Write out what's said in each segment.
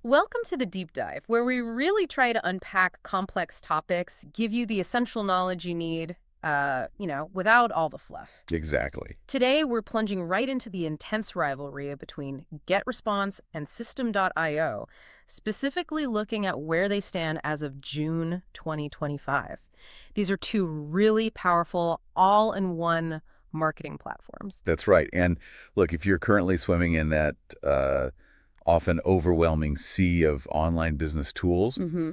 Welcome to the deep dive, where we really try to unpack complex topics, give you the essential knowledge you need, without all the fluff. Exactly. Today, we're plunging right into the intense rivalry between GetResponse and Systeme.io, specifically looking at where they stand as of June 2025. These are two really powerful, all-in-one marketing platforms. That's right. And look, if you're currently swimming in that often overwhelming sea of online business tools, Mm-hmm.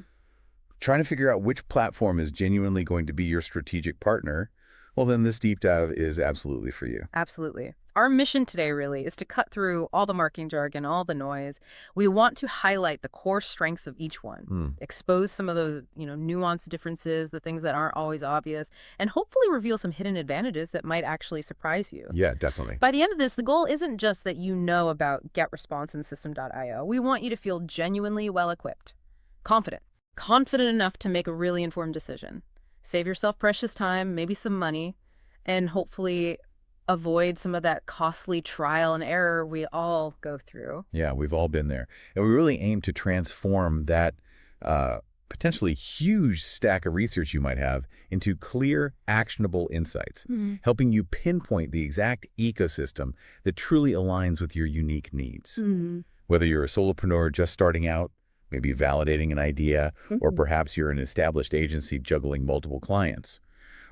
trying to figure out which platform is genuinely going to be your strategic partner, well, then this deep dive is absolutely for you. Absolutely. Our mission today really is to cut through all the marketing jargon, all the noise. We want to highlight the core strengths of each one, Hmm. expose some of those, nuanced differences, the things that aren't always obvious, and hopefully reveal some hidden advantages that might actually surprise you. Yeah, definitely. By the end of this, the goal isn't just that you know about GetResponse and System.io. We want you to feel genuinely well-equipped, confident enough to make a really informed decision. Save yourself precious time, maybe some money, and hopefully avoid some of that costly trial and error we all go through. Yeah, we've all been there. And we really aim to transform that potentially huge stack of research you might have into clear, actionable insights, Mhm. helping you pinpoint the exact ecosystem that truly aligns with your unique needs. Mhm. Whether you're a solopreneur just starting out, maybe validating an idea, or Mhm. perhaps you're an established agency juggling multiple clients,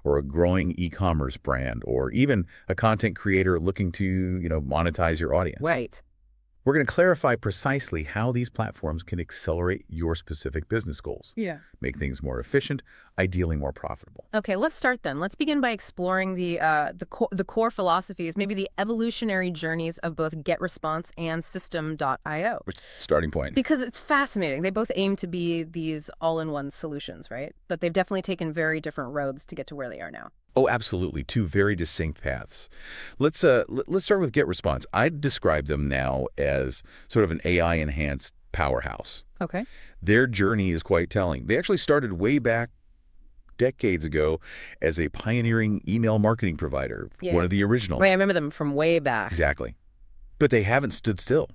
or a growing e-commerce brand, or even a content creator looking to, monetize your audience. Right. We're going to clarify precisely how these platforms can accelerate your specific business goals, Yeah. make things more efficient, ideally more profitable. Okay, let's start then. Let's begin by exploring the core philosophies, maybe the evolutionary journeys of both GetResponse and System.io. Which starting point? Because it's fascinating. They both aim to be these all-in-one solutions, right? But they've definitely taken very different roads to get to where they are now. Oh, absolutely. Two very distinct paths. Let's start with GetResponse. I'd describe them now as sort of an AI-enhanced powerhouse. Okay. Their journey is quite telling. They actually started way back decades ago as a pioneering email marketing provider, Yeah. one of the original. Right, I remember them from way back. Exactly. But they haven't stood still.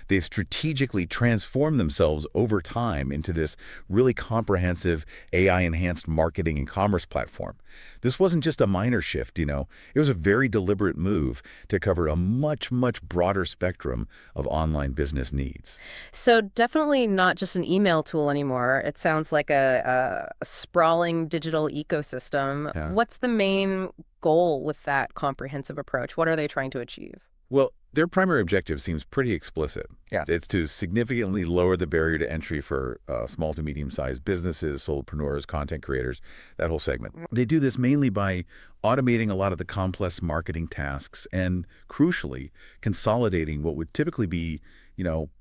They've strategically transformed themselves over time into this really comprehensive AI-enhanced marketing and commerce platform. This wasn't just a minor shift, It was a very deliberate move to cover a much, much broader spectrum of online business needs. So definitely not just an email tool anymore. It sounds like a sprawling digital ecosystem. Yeah. What's the main goal with that comprehensive approach? What are they trying to achieve? Well, their primary objective seems pretty explicit. Yeah. It's to significantly lower the barrier to entry for small to medium-sized businesses, solopreneurs, content creators, that whole segment. They do this mainly by automating a lot of the complex marketing tasks and, crucially, consolidating what would typically be,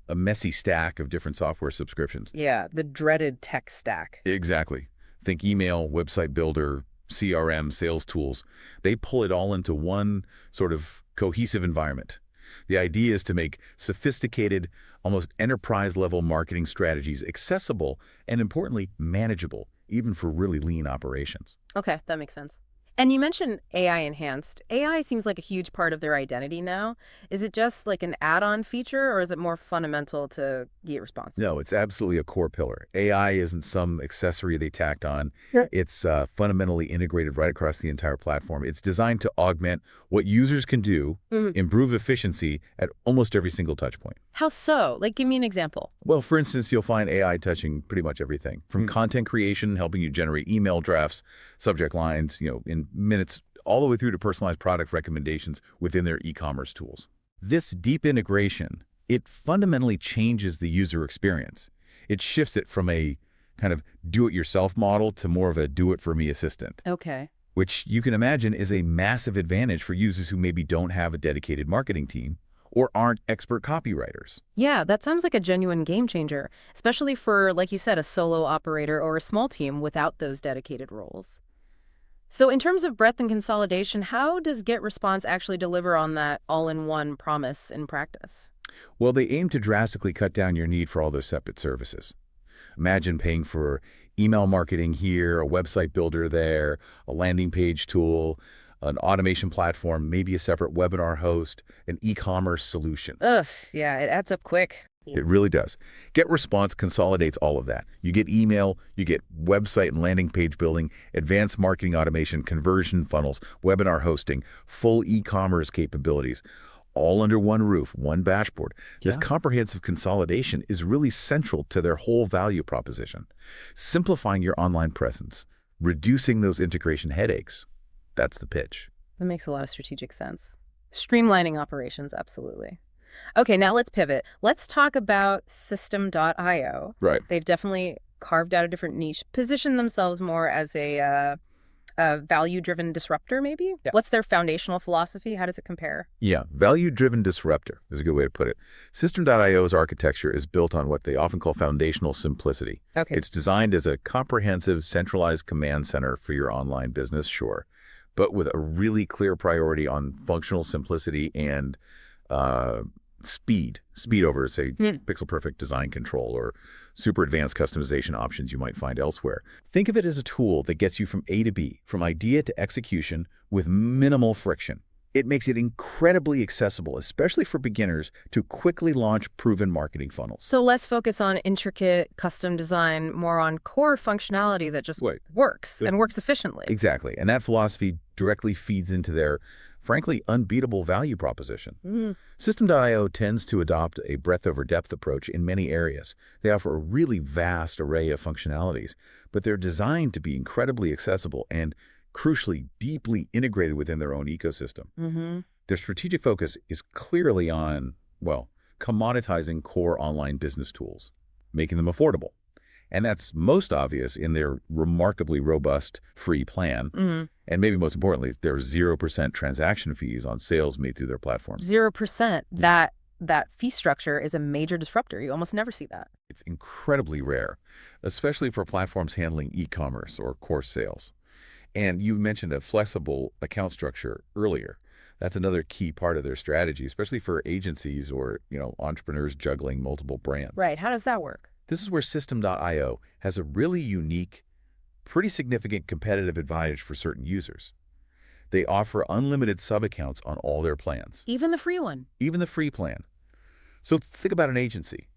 a messy stack of different software subscriptions. Yeah, the dreaded tech stack. Exactly. Think email, website builder, CRM, sales tools. They pull it all into one sort of cohesive environment. The idea is to make sophisticated, almost enterprise-level marketing strategies accessible and, importantly, manageable, even for really lean operations. Okay, that makes sense. And you mentioned AI enhanced. AI seems like a huge part of their identity now. Is it just like an add-on feature, or is it more fundamental to GetResponse? No, it's absolutely a core pillar. AI isn't some accessory they tacked on. Yeah. It's fundamentally integrated right across the entire platform. It's designed to augment what users can do, Mhm. improve efficiency at almost every single touch point. How so? Like, give me an example. Well, for instance, you'll find AI touching pretty much everything from content creation, helping you generate email drafts, subject lines, in minutes, all the way through to personalized product recommendations within their e-commerce tools. This deep integration, it fundamentally changes the user experience. It shifts it from a kind of do-it-yourself model to more of a do-it-for-me assistant, Okay. which you can imagine is a massive advantage for users who maybe don't have a dedicated marketing team or aren't expert copywriters. Yeah, that sounds like a genuine game changer, especially for, like you said, a solo operator or a small team without those dedicated roles. So in terms of breadth and consolidation, how does GetResponse actually deliver on that all-in-one promise in practice? Well, they aim to drastically cut down your need for all those separate services. Imagine paying for email marketing here, a website builder there, a landing page tool, an automation platform, maybe a separate webinar host, an e-commerce solution. Ugh, yeah, it adds up quick. It really does. GetResponse consolidates all of that. You get email, you get website and landing page building, advanced marketing automation, conversion funnels, webinar hosting, full e-commerce capabilities, all under one roof, one dashboard. This comprehensive consolidation is really central to their whole value proposition. Simplifying your online presence, reducing those integration headaches. That's the pitch. That makes a lot of strategic sense. Streamlining operations, absolutely. Okay, now let's pivot. Let's talk about Systeme.io. Right. They've definitely carved out a different niche, positioned themselves more as a value-driven disruptor, maybe? Yeah. What's their foundational philosophy? How does it compare? Yeah, value-driven disruptor is a good way to put it. Systeme.io's architecture is built on what they often call foundational simplicity. Okay. It's designed as a comprehensive, centralized command center for your online business, sure, but with a really clear priority on functional simplicity and speed over, say, pixel-perfect design control or super advanced customization options you might find elsewhere. Think of it as a tool that gets you from A to B, from idea to execution with minimal friction. It makes it incredibly accessible, especially for beginners, to quickly launch proven marketing funnels. So less focus on intricate custom design, more on core functionality that just works and works efficiently. Exactly. And that philosophy directly feeds into their, frankly, unbeatable value proposition. Systeme.io tends to adopt a breadth over depth approach in many areas. They offer a really vast array of functionalities, but they're designed to be incredibly accessible and, crucially, deeply integrated within their own ecosystem. Their strategic focus is clearly on, well, commoditizing core online business tools, making them affordable. And that's most obvious in their remarkably robust free plan. And maybe most importantly, their 0% transaction fees on sales made through their platform. 0%. That fee structure is a major disruptor. You almost never see that. It's incredibly rare, especially for platforms handling e-commerce or course sales. And you mentioned a flexible account structure earlier. That's another key part of their strategy, especially for agencies or, entrepreneurs juggling multiple brands. Right. How does that work? This is where Systeme.io has a really unique, pretty significant competitive advantage for certain users. They offer unlimited sub-accounts on all their plans. Even the free one? Even the free plan. So think about an agency.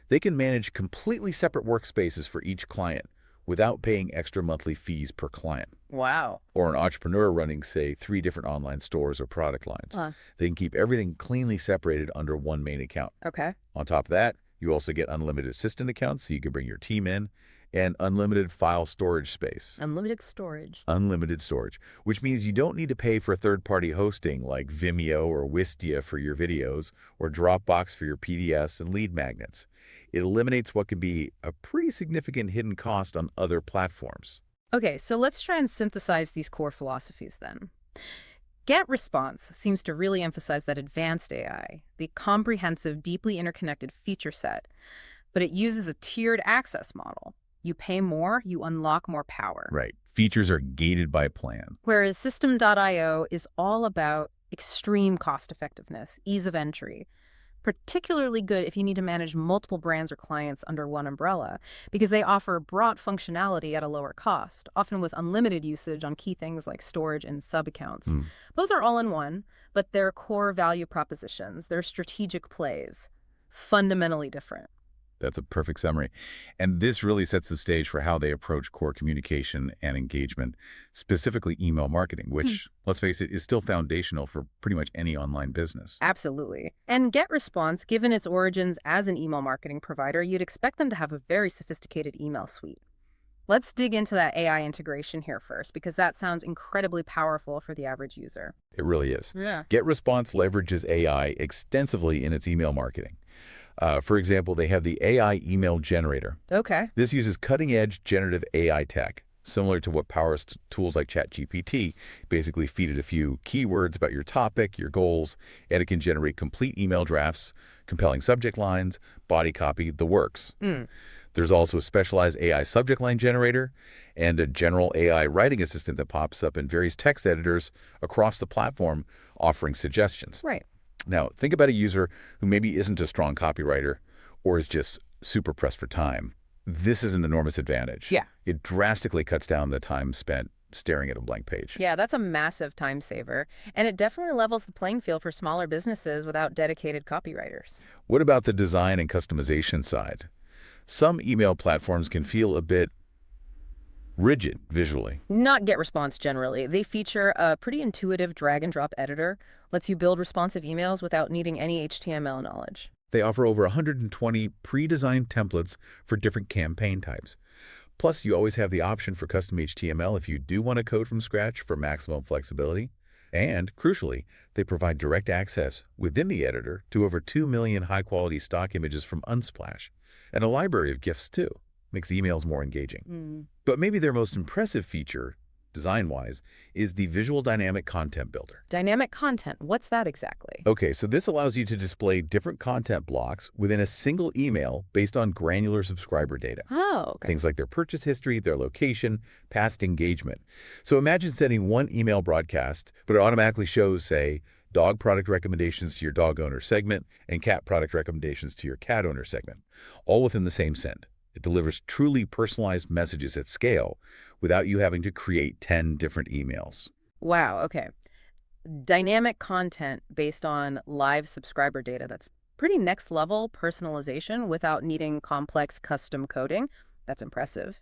They can manage completely separate workspaces for each client without paying extra monthly fees per client. Wow. Or an entrepreneur running, say, 3 different online stores or product lines. They can keep everything cleanly separated under one main account. Okay. On top of that, you also get unlimited assistant accounts, so you can bring your team in, and unlimited file storage space. Unlimited storage. Unlimited storage, which means you don't need to pay for third-party hosting like Vimeo or Wistia for your videos or Dropbox for your PDFs and lead magnets. It eliminates what can be a pretty significant hidden cost on other platforms. Okay, so let's try and synthesize these core philosophies then. GetResponse seems to really emphasize that advanced AI, the comprehensive, deeply interconnected feature set, but it uses a tiered access model. You pay more, you unlock more power. Right. Features are gated by plan. Whereas Systeme.io is all about extreme cost effectiveness, ease of entry. Particularly good if you need to manage multiple brands or clients under one umbrella, because they offer broad functionality at a lower cost, often with unlimited usage on key things like storage and sub-accounts. Both are all in one, but their core value propositions, their strategic plays, fundamentally different. That's a perfect summary. And this really sets the stage for how they approach core communication and engagement, specifically email marketing, which, let's face it, is still foundational for pretty much any online business. Absolutely. And GetResponse, given its origins as an email marketing provider, you'd expect them to have a very sophisticated email suite. Let's dig into that AI integration here first, because that sounds incredibly powerful for the average user. It really is. Yeah. GetResponse leverages AI extensively in its email marketing. For example, they have the AI email generator. Okay. This uses cutting-edge generative AI tech, similar to what powers tools like ChatGPT. Basically feed it a few keywords about your topic, your goals, and it can generate complete email drafts, compelling subject lines, body copy, the works. There's also a specialized AI subject line generator and a general AI writing assistant that pops up in various text editors across the platform, offering suggestions. Right. Now, think about a user who maybe isn't a strong copywriter or is just super pressed for time. This is an enormous advantage. Yeah. It drastically cuts down the time spent staring at a blank page. Yeah, that's a massive time saver. And it definitely levels the playing field for smaller businesses without dedicated copywriters. What about the design and customization side? Some email platforms can feel a bit rigid visually. Not GetResponse generally. They feature a pretty intuitive drag and drop editor, lets you build responsive emails without needing any HTML knowledge. They offer over 120 pre-designed templates for different campaign types. Plus, you always have the option for custom HTML if you do want to code from scratch for maximum flexibility. And, crucially, they provide direct access within the editor to over 2 million high-quality stock images from Unsplash, and a library of GIFs too. Makes emails more engaging. But maybe their most impressive feature, design-wise, is the Visual Dynamic Content Builder. Dynamic content, what's that exactly? Okay, so this allows you to display different content blocks within a single email based on granular subscriber data. Oh, okay. Things like their purchase history, their location, past engagement. So imagine sending one email broadcast, but it automatically shows, say, dog product recommendations to your dog owner segment and cat product recommendations to your cat owner segment, all within the same send. It delivers truly personalized messages at scale without you having to create 10 different emails. Wow, okay. Dynamic content based on live subscriber data. That's pretty next level personalization without needing complex custom coding. That's impressive.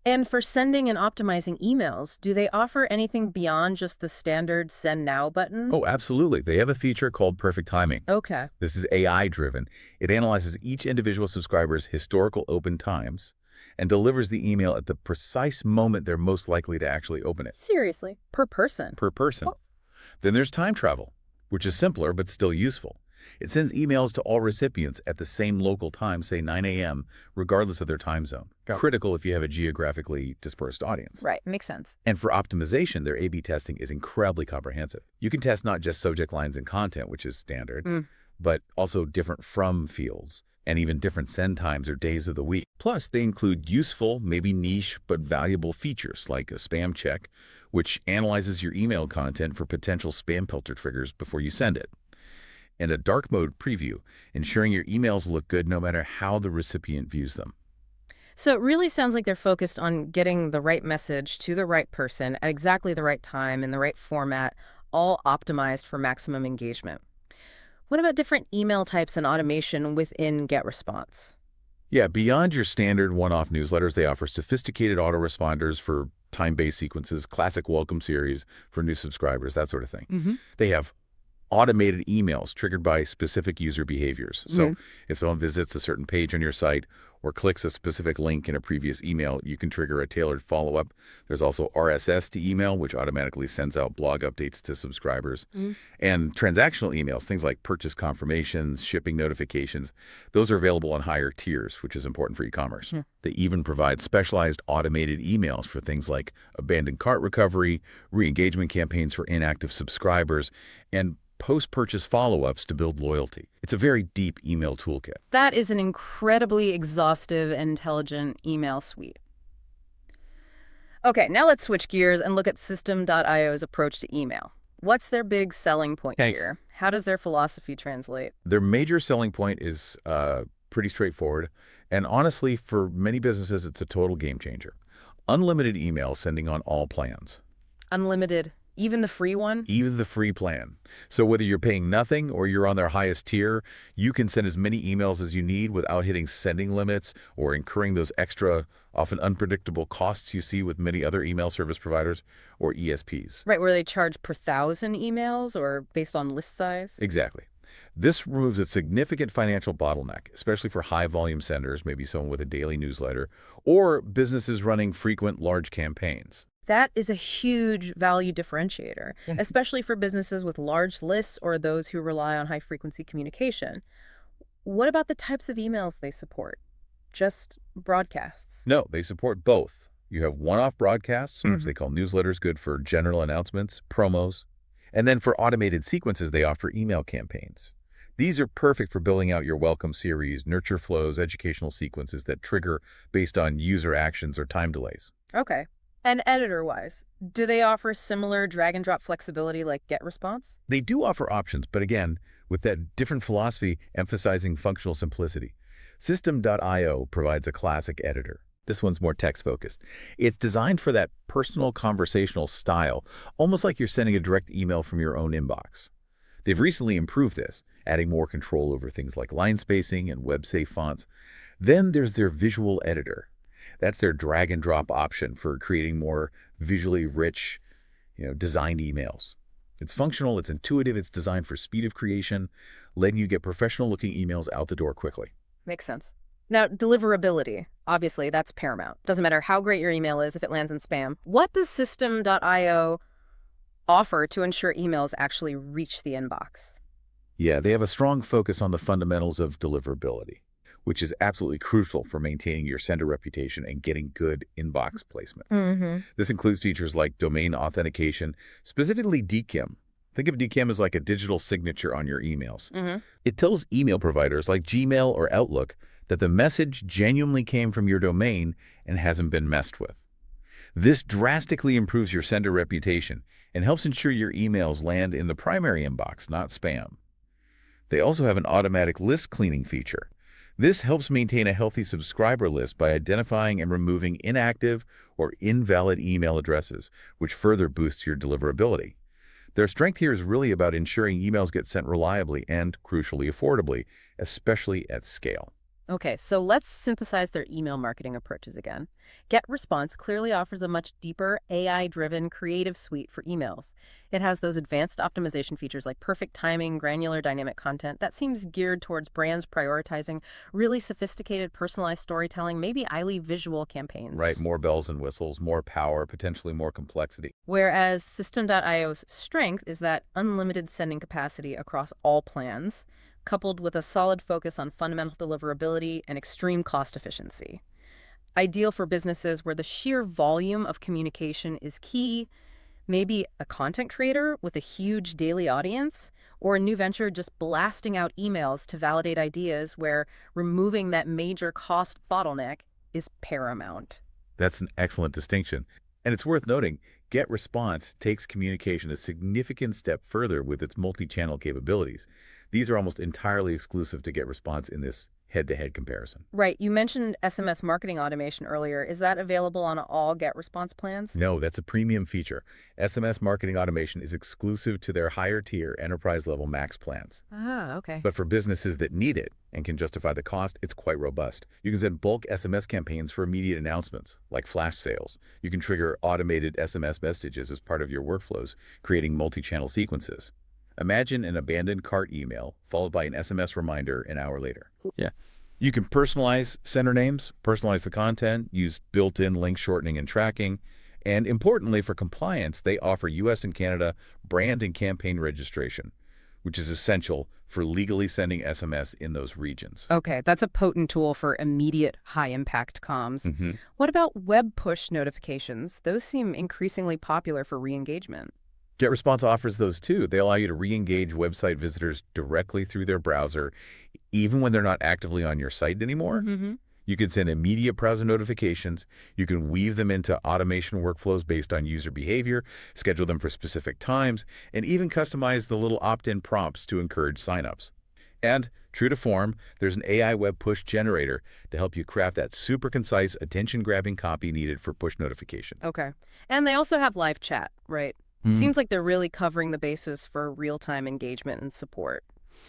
And for sending and optimizing emails, do they offer anything beyond just the standard send now button? Oh, absolutely. They have a feature called Perfect Timing. Okay. This is AI-driven. It analyzes each individual subscriber's historical open times and delivers the email at the precise moment they're most likely to actually open it. Seriously? Per person? Per person. Then there's time travel, which is simpler but still useful. It sends emails to all recipients at the same local time, say 9 a.m., regardless of their time zone. Critical if you have a geographically dispersed audience. Right, makes sense. And for optimization, their A/B testing is incredibly comprehensive. You can test not just subject lines and content, which is standard, but also different from fields and even different send times or days of the week. Plus, they include useful, maybe niche, but valuable features like a spam check, which analyzes your email content for potential spam filter triggers before you send it, and a dark mode preview, ensuring your emails look good no matter how the recipient views them. So it really sounds like they're focused on getting the right message to the right person at exactly the right time in the right format, all optimized for maximum engagement. What about different email types and automation within GetResponse? Yeah, beyond your standard one-off newsletters, they offer sophisticated autoresponders for time-based sequences, classic welcome series for new subscribers, that sort of thing. They have automated emails triggered by specific user behaviors. So if someone visits a certain page on your site or clicks a specific link in a previous email, you can trigger a tailored follow-up. There's also RSS to email, which automatically sends out blog updates to subscribers. And transactional emails, things like purchase confirmations, shipping notifications, those are available on higher tiers, which is important for e-commerce. They even provide specialized automated emails for things like abandoned cart recovery, re-engagement campaigns for inactive subscribers, and post-purchase follow-ups to build loyalty. It's a very deep email toolkit. That is an incredibly exhaustive and intelligent email suite. Okay, now let's switch gears and look at Systeme.io's approach to email. What's their big selling point here? How does their philosophy translate? Their major selling point is pretty straightforward, and honestly, for many businesses, it's a total game changer. Unlimited email sending on all plans. Unlimited. Even the free one? Even the free plan. So whether you're paying nothing or you're on their highest tier, you can send as many emails as you need without hitting sending limits or incurring those extra, often unpredictable costs you see with many other email service providers or ESPs. Right, where they charge per 1,000 emails or based on list size? Exactly. This removes a significant financial bottleneck, especially for high-volume senders, maybe someone with a daily newsletter, or businesses running frequent large campaigns. That is a huge value differentiator, especially for businesses with large lists or those who rely on high-frequency communication. What about the types of emails they support? Just broadcasts? No, they support both. You have one-off broadcasts, which they call newsletters, good for general announcements, promos. And then for automated sequences, they offer email campaigns. These are perfect for building out your welcome series, nurture flows, educational sequences that trigger based on user actions or time delays. Okay. And editor-wise, do they offer similar drag-and-drop flexibility like GetResponse? They do offer options, but again, with that different philosophy emphasizing functional simplicity. Systeme.io provides a classic editor. This one's more text-focused. It's designed for that personal conversational style, almost like you're sending a direct email from your own inbox. They've recently improved this, adding more control over things like line spacing and web-safe fonts. Then there's their visual editor. That's their drag-and-drop option for creating more visually rich, designed emails. It's functional, it's intuitive, it's designed for speed of creation, letting you get professional-looking emails out the door quickly. Makes sense. Now, deliverability. Obviously, that's paramount. Doesn't matter how great your email is if it lands in spam. What does Systeme.io offer to ensure emails actually reach the inbox? Yeah, they have a strong focus on the fundamentals of deliverability, which is absolutely crucial for maintaining your sender reputation and getting good inbox placement. This includes features like domain authentication, specifically DKIM. Think of DKIM as like a digital signature on your emails. It tells email providers like Gmail or Outlook that the message genuinely came from your domain and hasn't been messed with. This drastically improves your sender reputation and helps ensure your emails land in the primary inbox, not spam. They also have an automatic list cleaning feature. This helps maintain a healthy subscriber list by identifying and removing inactive or invalid email addresses, which further boosts your deliverability. Their strength here is really about ensuring emails get sent reliably and, crucially, affordably, especially at scale. Okay, so let's synthesize their email marketing approaches again. GetResponse clearly offers a much deeper, AI-driven creative suite for emails. It has those advanced optimization features like perfect timing, granular dynamic content. That seems geared towards brands prioritizing really sophisticated, personalized storytelling, maybe highly visual campaigns. Right, more bells and whistles, more power, potentially more complexity. Whereas System.io's strength is that unlimited sending capacity across all plans, coupled with a solid focus on fundamental deliverability and extreme cost efficiency. Ideal for businesses where the sheer volume of communication is key, maybe a content creator with a huge daily audience, or a new venture just blasting out emails to validate ideas where removing that major cost bottleneck is paramount. That's an excellent distinction. And it's worth noting, GetResponse takes communication a significant step further with its multi-channel capabilities. These are almost entirely exclusive to GetResponse in this head-to-head comparison. Right. You mentioned SMS marketing automation earlier. Is that available on all GetResponse plans? No, that's a premium feature. SMS marketing automation is exclusive to their higher-tier enterprise-level max plans. Ah, okay. But for businesses that need it and can justify the cost, it's quite robust. You can send bulk SMS campaigns for immediate announcements, like flash sales. You can trigger automated SMS messages as part of your workflows, creating multi-channel sequences. Imagine an abandoned cart email followed by an SMS reminder an hour later. Yeah. You can personalize sender names, personalize the content, use built-in link shortening and tracking, and importantly for compliance, they offer US and Canada brand and campaign registration, which is essential for legally sending SMS in those regions. Okay, that's a potent tool for immediate high-impact comms. What about web push notifications? Those seem increasingly popular for re-engagement. GetResponse offers those too. They allow you to re-engage website visitors directly through their browser, even when they're not actively on your site anymore. You can send immediate browser notifications. You can weave them into automation workflows based on user behavior, schedule them for specific times, and even customize the little opt-in prompts to encourage signups. And, true to form, there's an AI web push generator to help you craft that super concise, attention-grabbing copy needed for push notifications. Okay. And they also have live chat, right? Seems like they're really covering the basis for real-time engagement and support.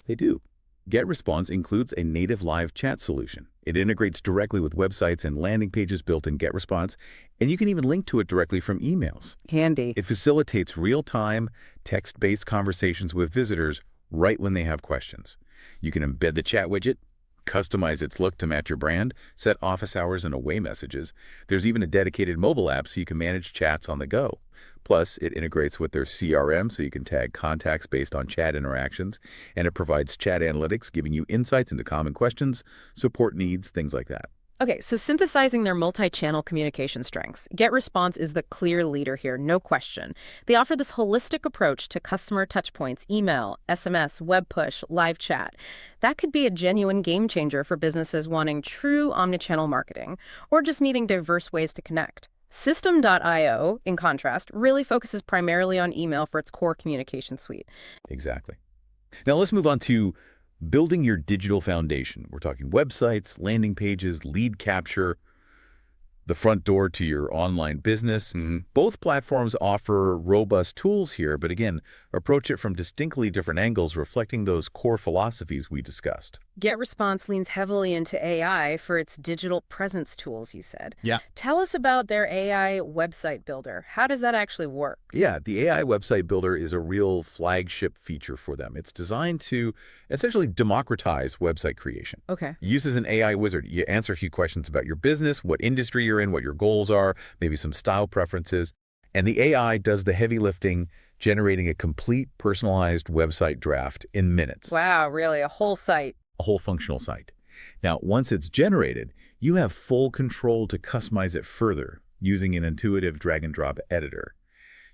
They do. GetResponse includes a native live chat solution. It integrates directly with websites and landing pages built in GetResponse, and you can even link to it directly from emails. Handy. It facilitates real-time, text-based conversations with visitors right when they have questions. You can embed the chat widget, customize its look to match your brand, set office hours and away messages. There's even a dedicated mobile app so you can manage chats on the go. Plus, it integrates with their CRM so you can tag contacts based on chat interactions, and it provides chat analytics giving you insights into common questions, support needs, things like that. Okay, so synthesizing their multi-channel communication strengths, GetResponse is the clear leader here, no question. They offer this holistic approach to customer touchpoints, email, SMS, web push, live chat. That could be a genuine game changer for businesses wanting true omnichannel marketing or just needing diverse ways to connect. System.io, in contrast, really focuses primarily on email for its core communication suite. Exactly. Now let's move on to building your digital foundation. We're talking websites, landing pages, lead capture. the front door to your online business. Both platforms offer robust tools here, but again, approach it from distinctly different angles, reflecting those core philosophies we discussed. GetResponse leans heavily into AI for its digital presence tools, you said. Yeah. Tell us about their AI website builder. How does that actually work? Yeah, the AI website builder is a real flagship feature for them. It's designed to essentially democratize website creation. Okay. It uses an AI wizard. You answer a few questions about your business, what industry you're in, what your goals are, maybe some style preferences, and the AI does the heavy lifting, generating a complete personalized website draft in minutes. Wow, really? A whole site? A whole functional site. Now, once it's generated, you have full control to customize it further using an intuitive drag-and-drop editor.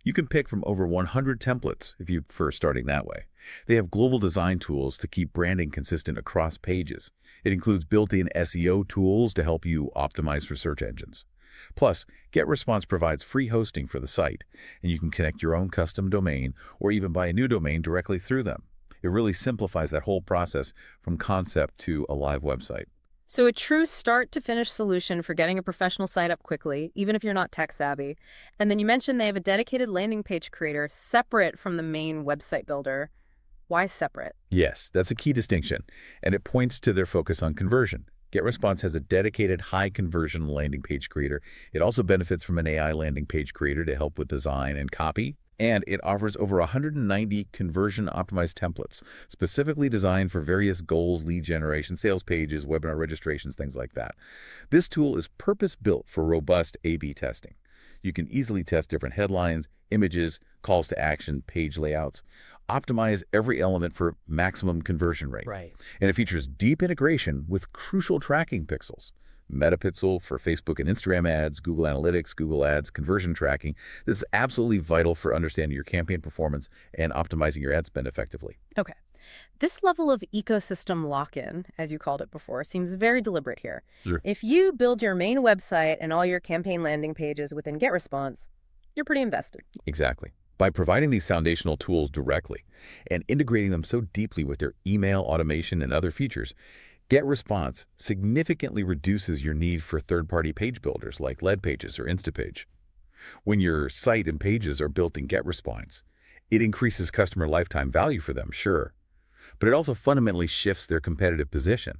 You can pick from over 100 templates if you prefer starting that way. They have global design tools to keep branding consistent across pages. It includes built-in SEO tools to help you optimize for search engines. Plus, GetResponse provides free hosting for the site, and you can connect your own custom domain or even buy a new domain directly through them. It really simplifies that whole process from concept to a live website. So a true start-to-finish solution for getting a professional site up quickly, even if you're not tech-savvy. And then you mentioned they have a dedicated landing page creator separate from the main website builder. Why separate? Yes, that's a key distinction, and it points to their focus on conversion. GetResponse has a dedicated high-conversion landing page creator. It also benefits from an AI landing page creator to help with design and copy. And it offers over 190 conversion-optimized templates, specifically designed for various goals, lead generation, sales pages, webinar registrations, things like that. This tool is purpose-built for robust A/B testing. You can easily test different headlines, images, calls to action, page layouts, optimize every element for maximum conversion rate. Right. And it features deep integration with crucial tracking pixels. Metapixel for Facebook and Instagram ads, Google Analytics, Google Ads, conversion tracking. This is absolutely vital for understanding your campaign performance and optimizing your ad spend effectively. Okay. This level of ecosystem lock-in, as you called it before, seems very deliberate here. Sure. If you build your main website and all your campaign landing pages within GetResponse, you're pretty invested. Exactly. By providing these foundational tools directly and integrating them so deeply with their email automation and other features, GetResponse significantly reduces your need for third-party page builders like Leadpages or Instapage. When your site and pages are built in GetResponse, it increases customer lifetime value for them, sure, but it also fundamentally shifts their competitive position.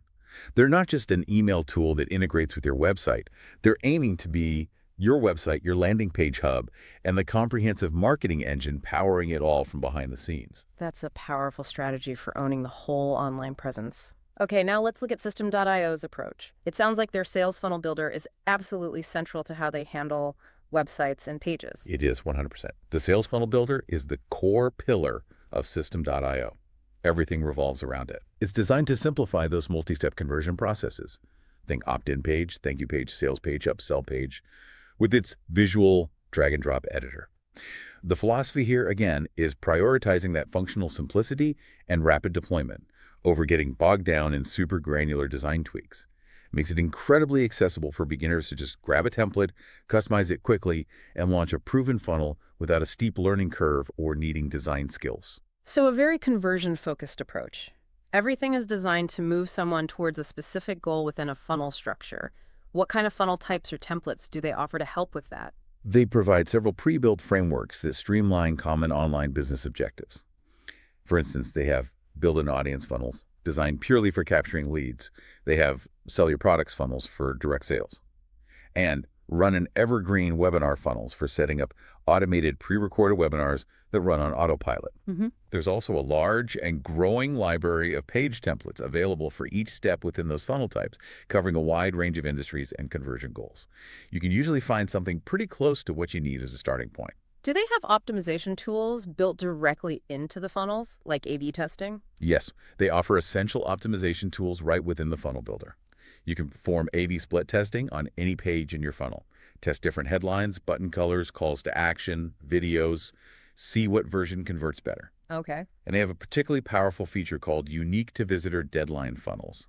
They're not just an email tool that integrates with your website. They're aiming to be your website, your landing page hub, and the comprehensive marketing engine powering it all from behind the scenes. That's a powerful strategy for owning the whole online presence. Okay, now let's look at Systeme.io's approach. It sounds like their sales funnel builder is absolutely central to how they handle websites and pages. It is 100%. The sales funnel builder is the core pillar of Systeme.io. Everything revolves around it. It's designed to simplify those multi-step conversion processes. Think opt-in page, thank you page, sales page, upsell page, with its visual drag-and-drop editor. The philosophy here, again, is prioritizing that functional simplicity and rapid deployment over getting bogged down in super granular design tweaks. It makes it incredibly accessible for beginners to just grab a template, customize it quickly, and launch a proven funnel without a steep learning curve or needing design skills. So a very conversion-focused approach. Everything is designed to move someone towards a specific goal within a funnel structure. What kind of funnel types or templates do they offer to help with that? They provide several pre-built frameworks that streamline common online business objectives. For instance, they have built-in audience funnels designed purely for capturing leads. They have sell your products funnels for direct sales. And run an evergreen webinar funnels for setting up automated pre-recorded webinars that run on autopilot. There's also a large and growing library of page templates available for each step within those funnel types, covering a wide range of industries and conversion goals. You can usually find something pretty close to what you need as a starting point. Do they have optimization tools built directly into the funnels, like A/B testing? Yes, they offer essential optimization tools right within the funnel builder. You can perform A/B split testing on any page in your funnel. Test different headlines, button colors, calls to action, videos, see what version converts better. Okay. And they have a particularly powerful feature called Unique to Visitor Deadline Funnels.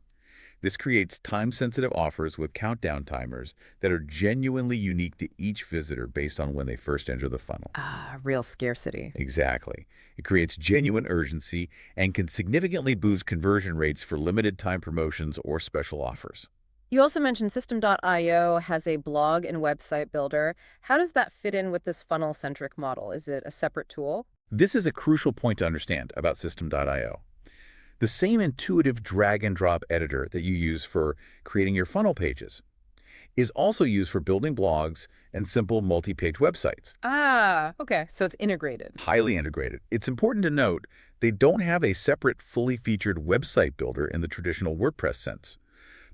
This creates time-sensitive offers with countdown timers that are genuinely unique to each visitor based on when they first enter the funnel. Ah, real scarcity. Exactly. It creates genuine urgency and can significantly boost conversion rates for limited time promotions or special offers. You also mentioned System.io has a blog and website builder. How does that fit in with this funnel-centric model? Is it a separate tool? This is a crucial point to understand about Systeme.io. The same intuitive drag-and-drop editor that you use for creating your funnel pages is also used for building blogs and simple multi-page websites. Ah, okay. So it's integrated. Highly integrated. It's important to note they don't have a separate, fully featured website builder in the traditional WordPress sense.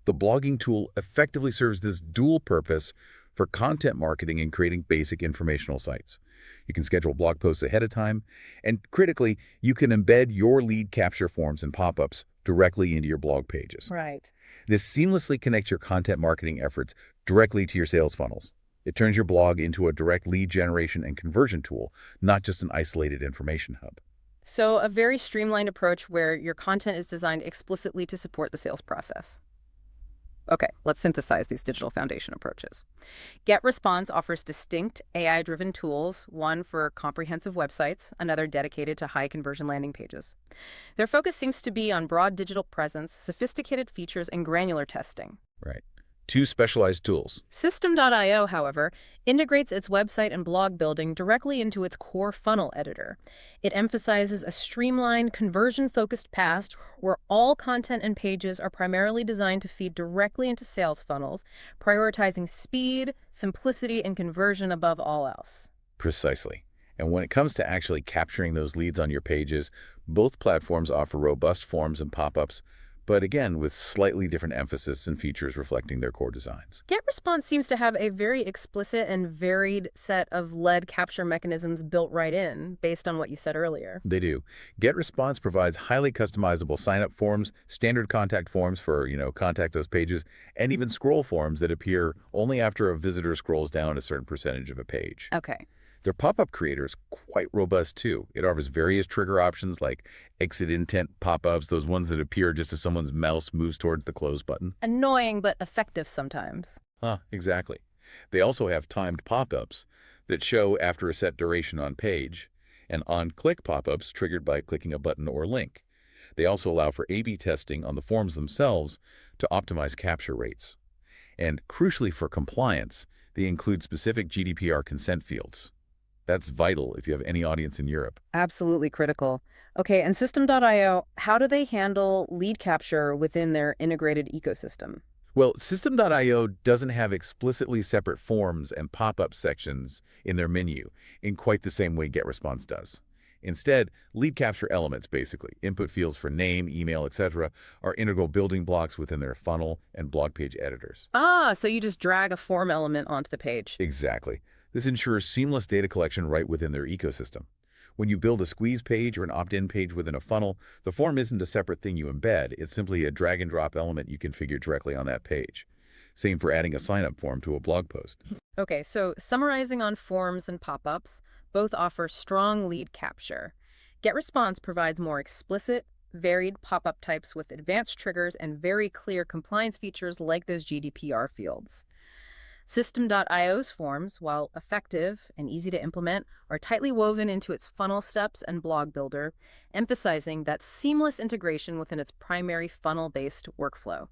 The blogging tool effectively serves this dual purpose for content marketing and creating basic informational sites. You can schedule blog posts ahead of time, and critically, you can embed your lead capture forms and pop-ups directly into your blog pages. Right. This seamlessly connects your content marketing efforts directly to your sales funnels. It turns your blog into a direct lead generation and conversion tool, not just an isolated information hub. So a very streamlined approach where your content is designed explicitly to support the sales process. Okay, let's synthesize these digital foundation approaches. GetResponse offers distinct AI-driven tools, one for comprehensive websites, another dedicated to high conversion landing pages. Their focus seems to be on broad digital presence, sophisticated features, and granular testing. Right. Two specialized tools. System.io, however, integrates its website and blog building directly into its core funnel editor. It emphasizes a streamlined, conversion-focused path where all content and pages are primarily designed to feed directly into sales funnels, prioritizing speed, simplicity, and conversion above all else. Precisely. And when it comes to actually capturing those leads on your pages, both platforms offer robust forms and pop-ups, but again, with slightly different emphasis and features reflecting their core designs. GetResponse seems to have a very explicit and varied set of lead capture mechanisms built right in, based on what you said earlier. They do. GetResponse provides highly customizable sign-up forms, standard contact forms for, contact us pages, and even scroll forms that appear only after a visitor scrolls down a certain percentage of a page. Okay. Their pop-up creator is quite robust too. It offers various trigger options like exit intent pop-ups, those ones that appear just as someone's mouse moves towards the close button. Annoying but effective sometimes. Exactly. They also have timed pop-ups that show after a set duration on page, and on-click pop-ups triggered by clicking a button or link. They also allow for A/B testing on the forms themselves to optimize capture rates. And crucially for compliance, they include specific GDPR consent fields. That's vital if you have any audience in Europe. Absolutely critical. Okay, and System.io, how do they handle lead capture within their integrated ecosystem? Well, Systeme.io doesn't have explicitly separate forms and pop-up sections in their menu in quite the same way GetResponse does. Instead, lead capture elements, basically, input fields for name, email, etc., are integral building blocks within their funnel and blog page editors. Ah, so you just drag a form element onto the page. Exactly. This ensures seamless data collection right within their ecosystem. When you build a squeeze page or an opt-in page within a funnel, the form isn't a separate thing you embed. It's simply a drag-and-drop element you configure directly on that page. Same for adding a sign-up form to a blog post. Okay, so summarizing on forms and pop-ups, both offer strong lead capture. GetResponse provides more explicit, varied pop-up types with advanced triggers and very clear compliance features like those GDPR fields. System.io's forms, while effective and easy to implement, are tightly woven into its funnel steps and blog builder, emphasizing that seamless integration within its primary funnel-based workflow.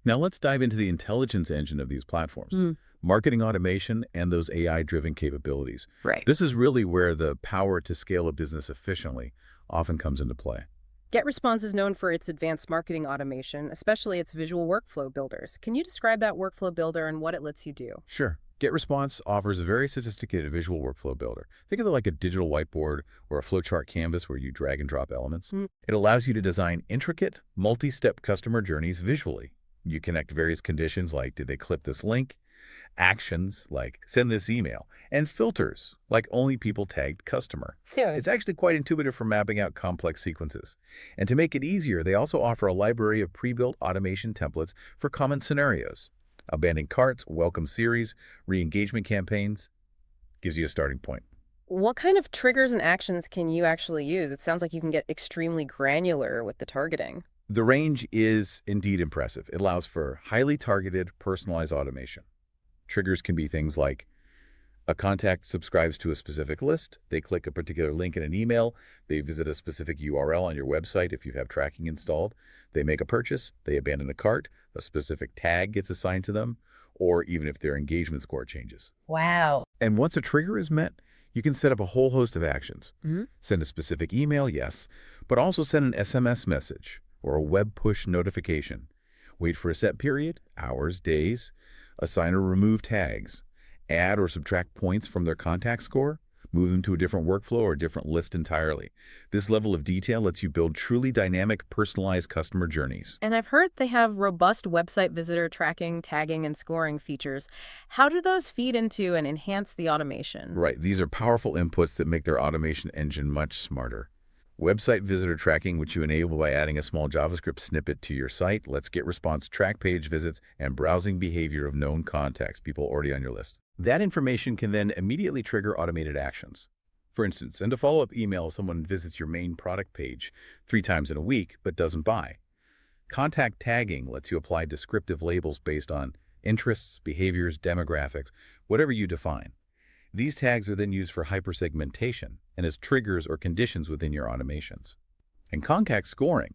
Now let's dive into the intelligence engine of these platforms. Marketing automation and those AI-driven capabilities. Right. This is really where the power to scale a business efficiently often comes into play. GetResponse is known for its advanced marketing automation, especially its visual workflow builders. Can you describe that workflow builder and what it lets you do? Sure. GetResponse offers a very sophisticated visual workflow builder. Think of it like a digital whiteboard or a flowchart canvas where you drag and drop elements. It allows you to design intricate, multi-step customer journeys visually. You connect various conditions like did they click this link, actions like send this email, and filters like only people tagged customer. It's actually quite intuitive for mapping out complex sequences. And to make it easier, they also offer a library of pre-built automation templates for common scenarios. Abandoned carts, welcome series, re-engagement campaigns gives you a starting point. What kind of triggers and actions can you actually use? It sounds like you can get extremely granular with the targeting. The range is indeed impressive. It allows for highly targeted, personalized automation. Triggers can be things like A contact subscribes to a specific list. They click a particular link in an email. They visit a specific URL on your website if you have tracking installed. They make a purchase. They abandon a cart. A specific tag gets assigned to them, or even if their engagement score changes. Wow. And once a trigger is met, you can set up a whole host of actions. Hmm. Send a specific email, yes, but also send an SMS message or a web push notification. Wait for a set period, hours, days. Assign or remove tags. Add or subtract points from their contact score. Move them to a different workflow or a different list entirely. This level of detail lets you build truly dynamic, personalized customer journeys. And I've heard they have robust website visitor tracking, tagging, and scoring features. How do those feed into and enhance the automation? Right, these are powerful inputs that make their automation engine much smarter. Website visitor tracking, which you enable by adding a small JavaScript snippet to your site, lets GetResponse track page visits and browsing behavior of known contacts, people already on your list. That information can then immediately trigger automated actions. For instance, send a follow-up email if someone visits your main product page 3 times in a week but doesn't buy. Contact tagging lets you apply descriptive labels based on interests, behaviors, demographics, whatever you define. These tags are then used for hypersegmentation and as triggers or conditions within your automations. And contact scoring,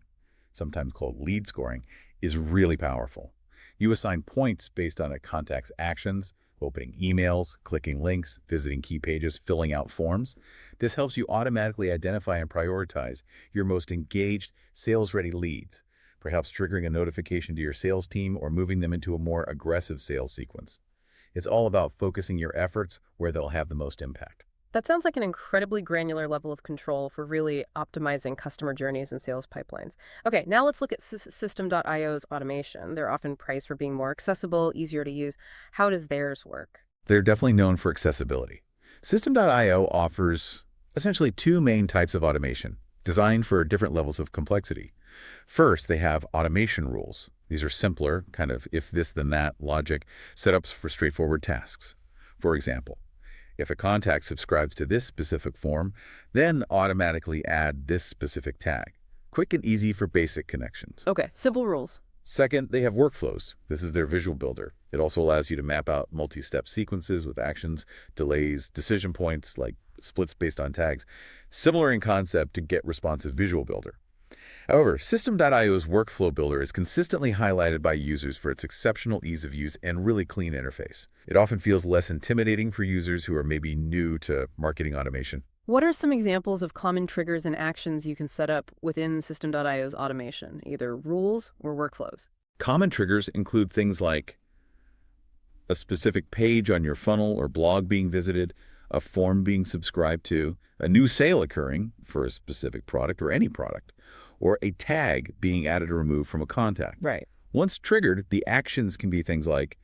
sometimes called lead scoring, is really powerful. You assign points based on a contact's actions, opening emails, clicking links, visiting key pages, filling out forms. This helps you automatically identify and prioritize your most engaged, sales-ready leads, perhaps triggering a notification to your sales team or moving them into a more aggressive sales sequence. It's all about focusing your efforts where they'll have the most impact. That sounds like an incredibly granular level of control for really optimizing customer journeys and sales pipelines. Okay, now let's look at Systeme.io's automation. They're often praised for being more accessible, easier to use. How does theirs work? They're definitely known for accessibility. Systeme.io offers essentially 2 main types of automation, designed for different levels of complexity. First, they have automation rules. These are simpler, kind of if this then that logic, setups for straightforward tasks. For example, if a contact subscribes to this specific form, then automatically add this specific tag. Quick and easy for basic connections. Okay, simple rules. Second, they have workflows. This is their visual builder. It also allows you to map out multi-step sequences with actions, delays, decision points like splits based on tags, similar in concept to GetResponse's visual builder. However, Systeme.io's workflow builder is consistently highlighted by users for its exceptional ease of use and really clean interface. It often feels less intimidating for users who are maybe new to marketing automation. What are some examples of common triggers and actions you can set up within Systeme.io's automation, either rules or workflows? Common triggers include things like a specific page on your funnel or blog being visited, a form being subscribed to, a new sale occurring for a specific product or any product, or a tag being added or removed from a contact. Right. Once triggered, the actions can be things like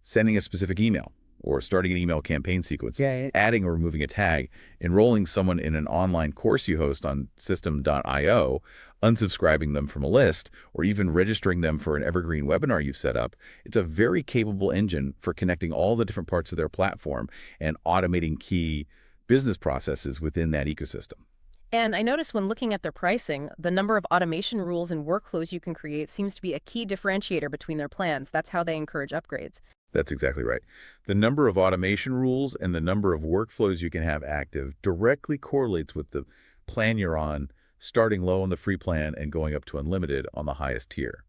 sending a specific email or starting an email campaign sequence, adding or removing a tag, enrolling someone in an online course you host on Systeme.io, unsubscribing them from a list, or even registering them for an evergreen webinar you've set up. It's a very capable engine for connecting all the different parts of their platform and automating key business processes within that ecosystem. And I noticed when looking at their pricing, the number of automation rules and workflows you can create seems to be a key differentiator between their plans. That's how they encourage upgrades. That's exactly right. The number of automation rules and the number of workflows you can have active directly correlates with the plan you're on, starting low on the free plan and going up to unlimited on the highest tier.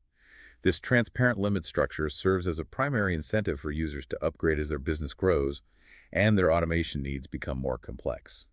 This transparent limit structure serves as a primary incentive for users to upgrade as their business grows and their automation needs become more complex.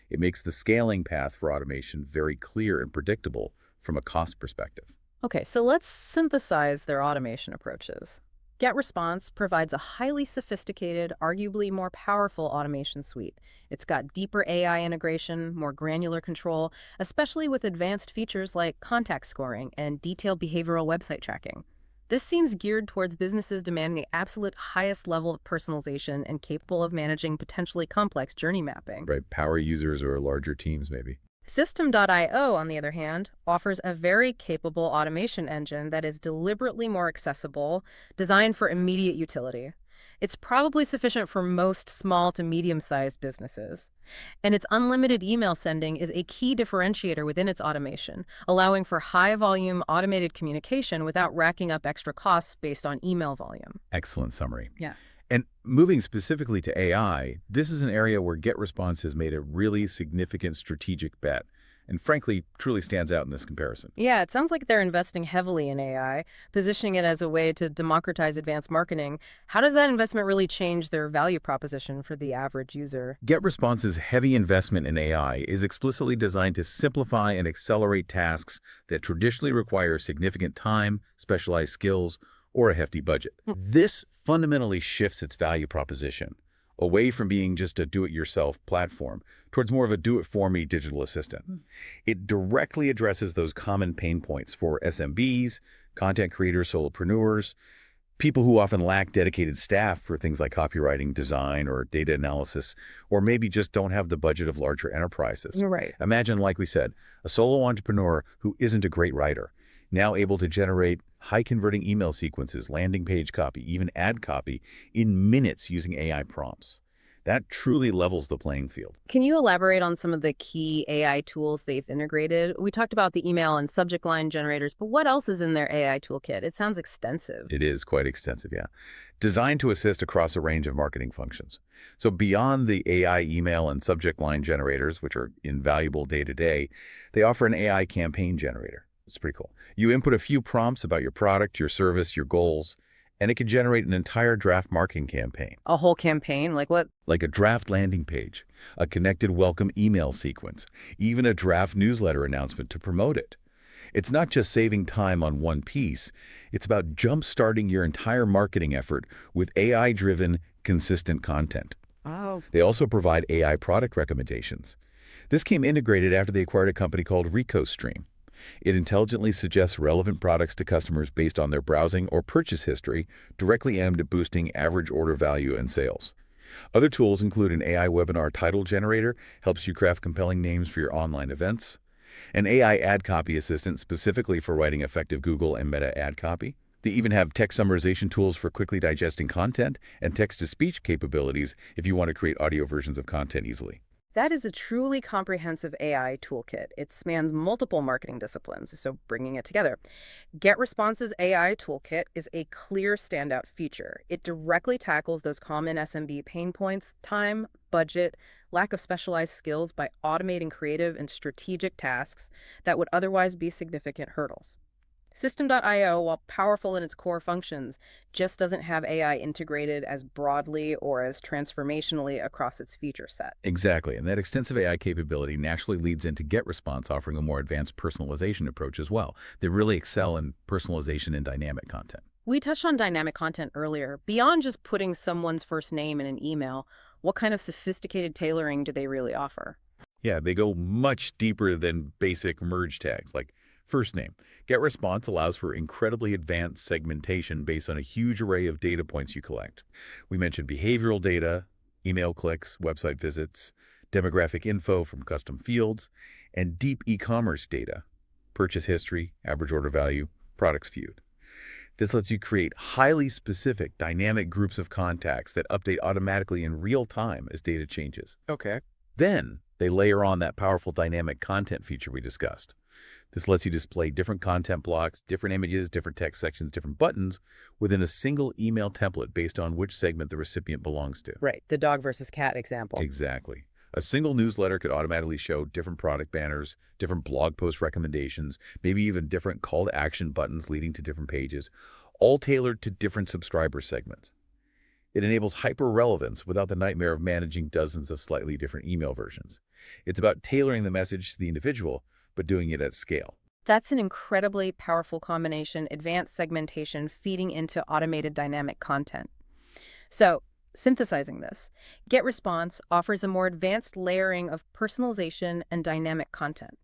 It makes the scaling path for automation very clear and predictable from a cost perspective. Okay, so let's synthesize their automation approaches. GetResponse provides a highly sophisticated, arguably more powerful automation suite. It's got deeper AI integration, more granular control, especially with advanced features like contact scoring and detailed behavioral website tracking. This seems geared towards businesses demanding the absolute highest level of personalization and capable of managing potentially complex journey mapping. Right, power users or larger teams maybe. Systeme.io, on the other hand, offers a very capable automation engine that is deliberately more accessible, designed for immediate utility. It's probably sufficient for most small to medium-sized businesses. And its unlimited email sending is a key differentiator within its automation, allowing for high-volume automated communication without racking up extra costs based on email volume. Excellent summary. Yeah. And moving specifically to AI, this is an area where GetResponse has made a really significant strategic bet, and frankly, truly stands out in this comparison. Yeah, it sounds like they're investing heavily in AI, positioning it as a way to democratize advanced marketing. How does that investment really change their value proposition for the average user? GetResponse's heavy investment in AI is explicitly designed to simplify and accelerate tasks that traditionally require significant time, specialized skills, or a hefty budget. Hmm. This fundamentally shifts its value proposition away from being just a do-it-yourself platform towards more of a do-it-for-me digital assistant. It directly addresses those common pain points for SMBs, content creators, solopreneurs, people who often lack dedicated staff for things like copywriting, design, or data analysis, or maybe just don't have the budget of larger enterprises. You're right. Imagine, like we said, a solo entrepreneur who isn't a great writer, now able to generate high-converting email sequences, landing page copy, even ad copy in minutes using AI prompts. That truly levels the playing field. Can you elaborate on some of the key AI tools they've integrated? We talked about the email and subject line generators, but what else is in their AI toolkit? It sounds extensive. It is quite extensive, yeah. Designed to assist across a range of marketing functions. So beyond the AI email and subject line generators, which are invaluable day to day, they offer an AI campaign generator. It's pretty cool. You input a few prompts about your product, your service, your goals, and it can generate an entire draft marketing campaign. A whole campaign? Like what? Like a draft landing page, a connected welcome email sequence, even a draft newsletter announcement to promote it. It's not just saving time on one piece, it's about jump-starting your entire marketing effort with AI-driven, consistent content. Oh, They also provide AI product recommendations. This came integrated after they acquired a company called RecoStream. It intelligently suggests relevant products to customers based on their browsing or purchase history, directly aimed at boosting average order value and sales. Other tools include an AI webinar title generator, helps you craft compelling names for your online events, an AI ad copy assistant specifically for writing effective Google and Meta ad copy. They even have text summarization tools for quickly digesting content and text-to-speech capabilities if you want to create audio versions of content easily. that is a truly comprehensive AI toolkit. It spans multiple marketing disciplines, so bringing it together. GetResponse's AI toolkit is a clear standout feature. It directly tackles those common SMB pain points, time, budget, lack of specialized skills by automating creative and strategic tasks that would otherwise be significant hurdles. System.io, while powerful in its core functions, just doesn't have AI integrated as broadly or as transformationally across its feature set. Exactly, and that extensive AI capability naturally leads into GetResponse offering a more advanced personalization approach as well. They really excel in personalization and dynamic content. We touched on dynamic content earlier. Beyond just putting someone's first name in an email, what kind of sophisticated tailoring do they really offer? Yeah, they go much deeper than basic merge tags like first name. GetResponse allows for incredibly advanced segmentation based on a huge array of data points you collect. We mentioned behavioral data, email clicks, website visits, demographic info from custom fields, and deep e-commerce data, purchase history, average order value, products viewed. This lets you create highly specific dynamic groups of contacts that update automatically in real time as data changes. Okay. Then they layer on that powerful dynamic content feature we discussed. This lets you display different content blocks, different images, different text sections, different buttons within a single email template based on which segment the recipient belongs to. Right, the dog versus cat example. Exactly. A single newsletter could automatically show different product banners, different blog post recommendations, maybe even different call to action buttons leading to different pages, all tailored to different subscriber segments. It enables hyper-relevance without the nightmare of managing dozens of slightly different email versions. It's about tailoring the message to the individual, but doing it at scale. That's an incredibly powerful combination, advanced segmentation feeding into automated dynamic content. So, synthesizing this, GetResponse offers a more advanced layering of personalization and dynamic content.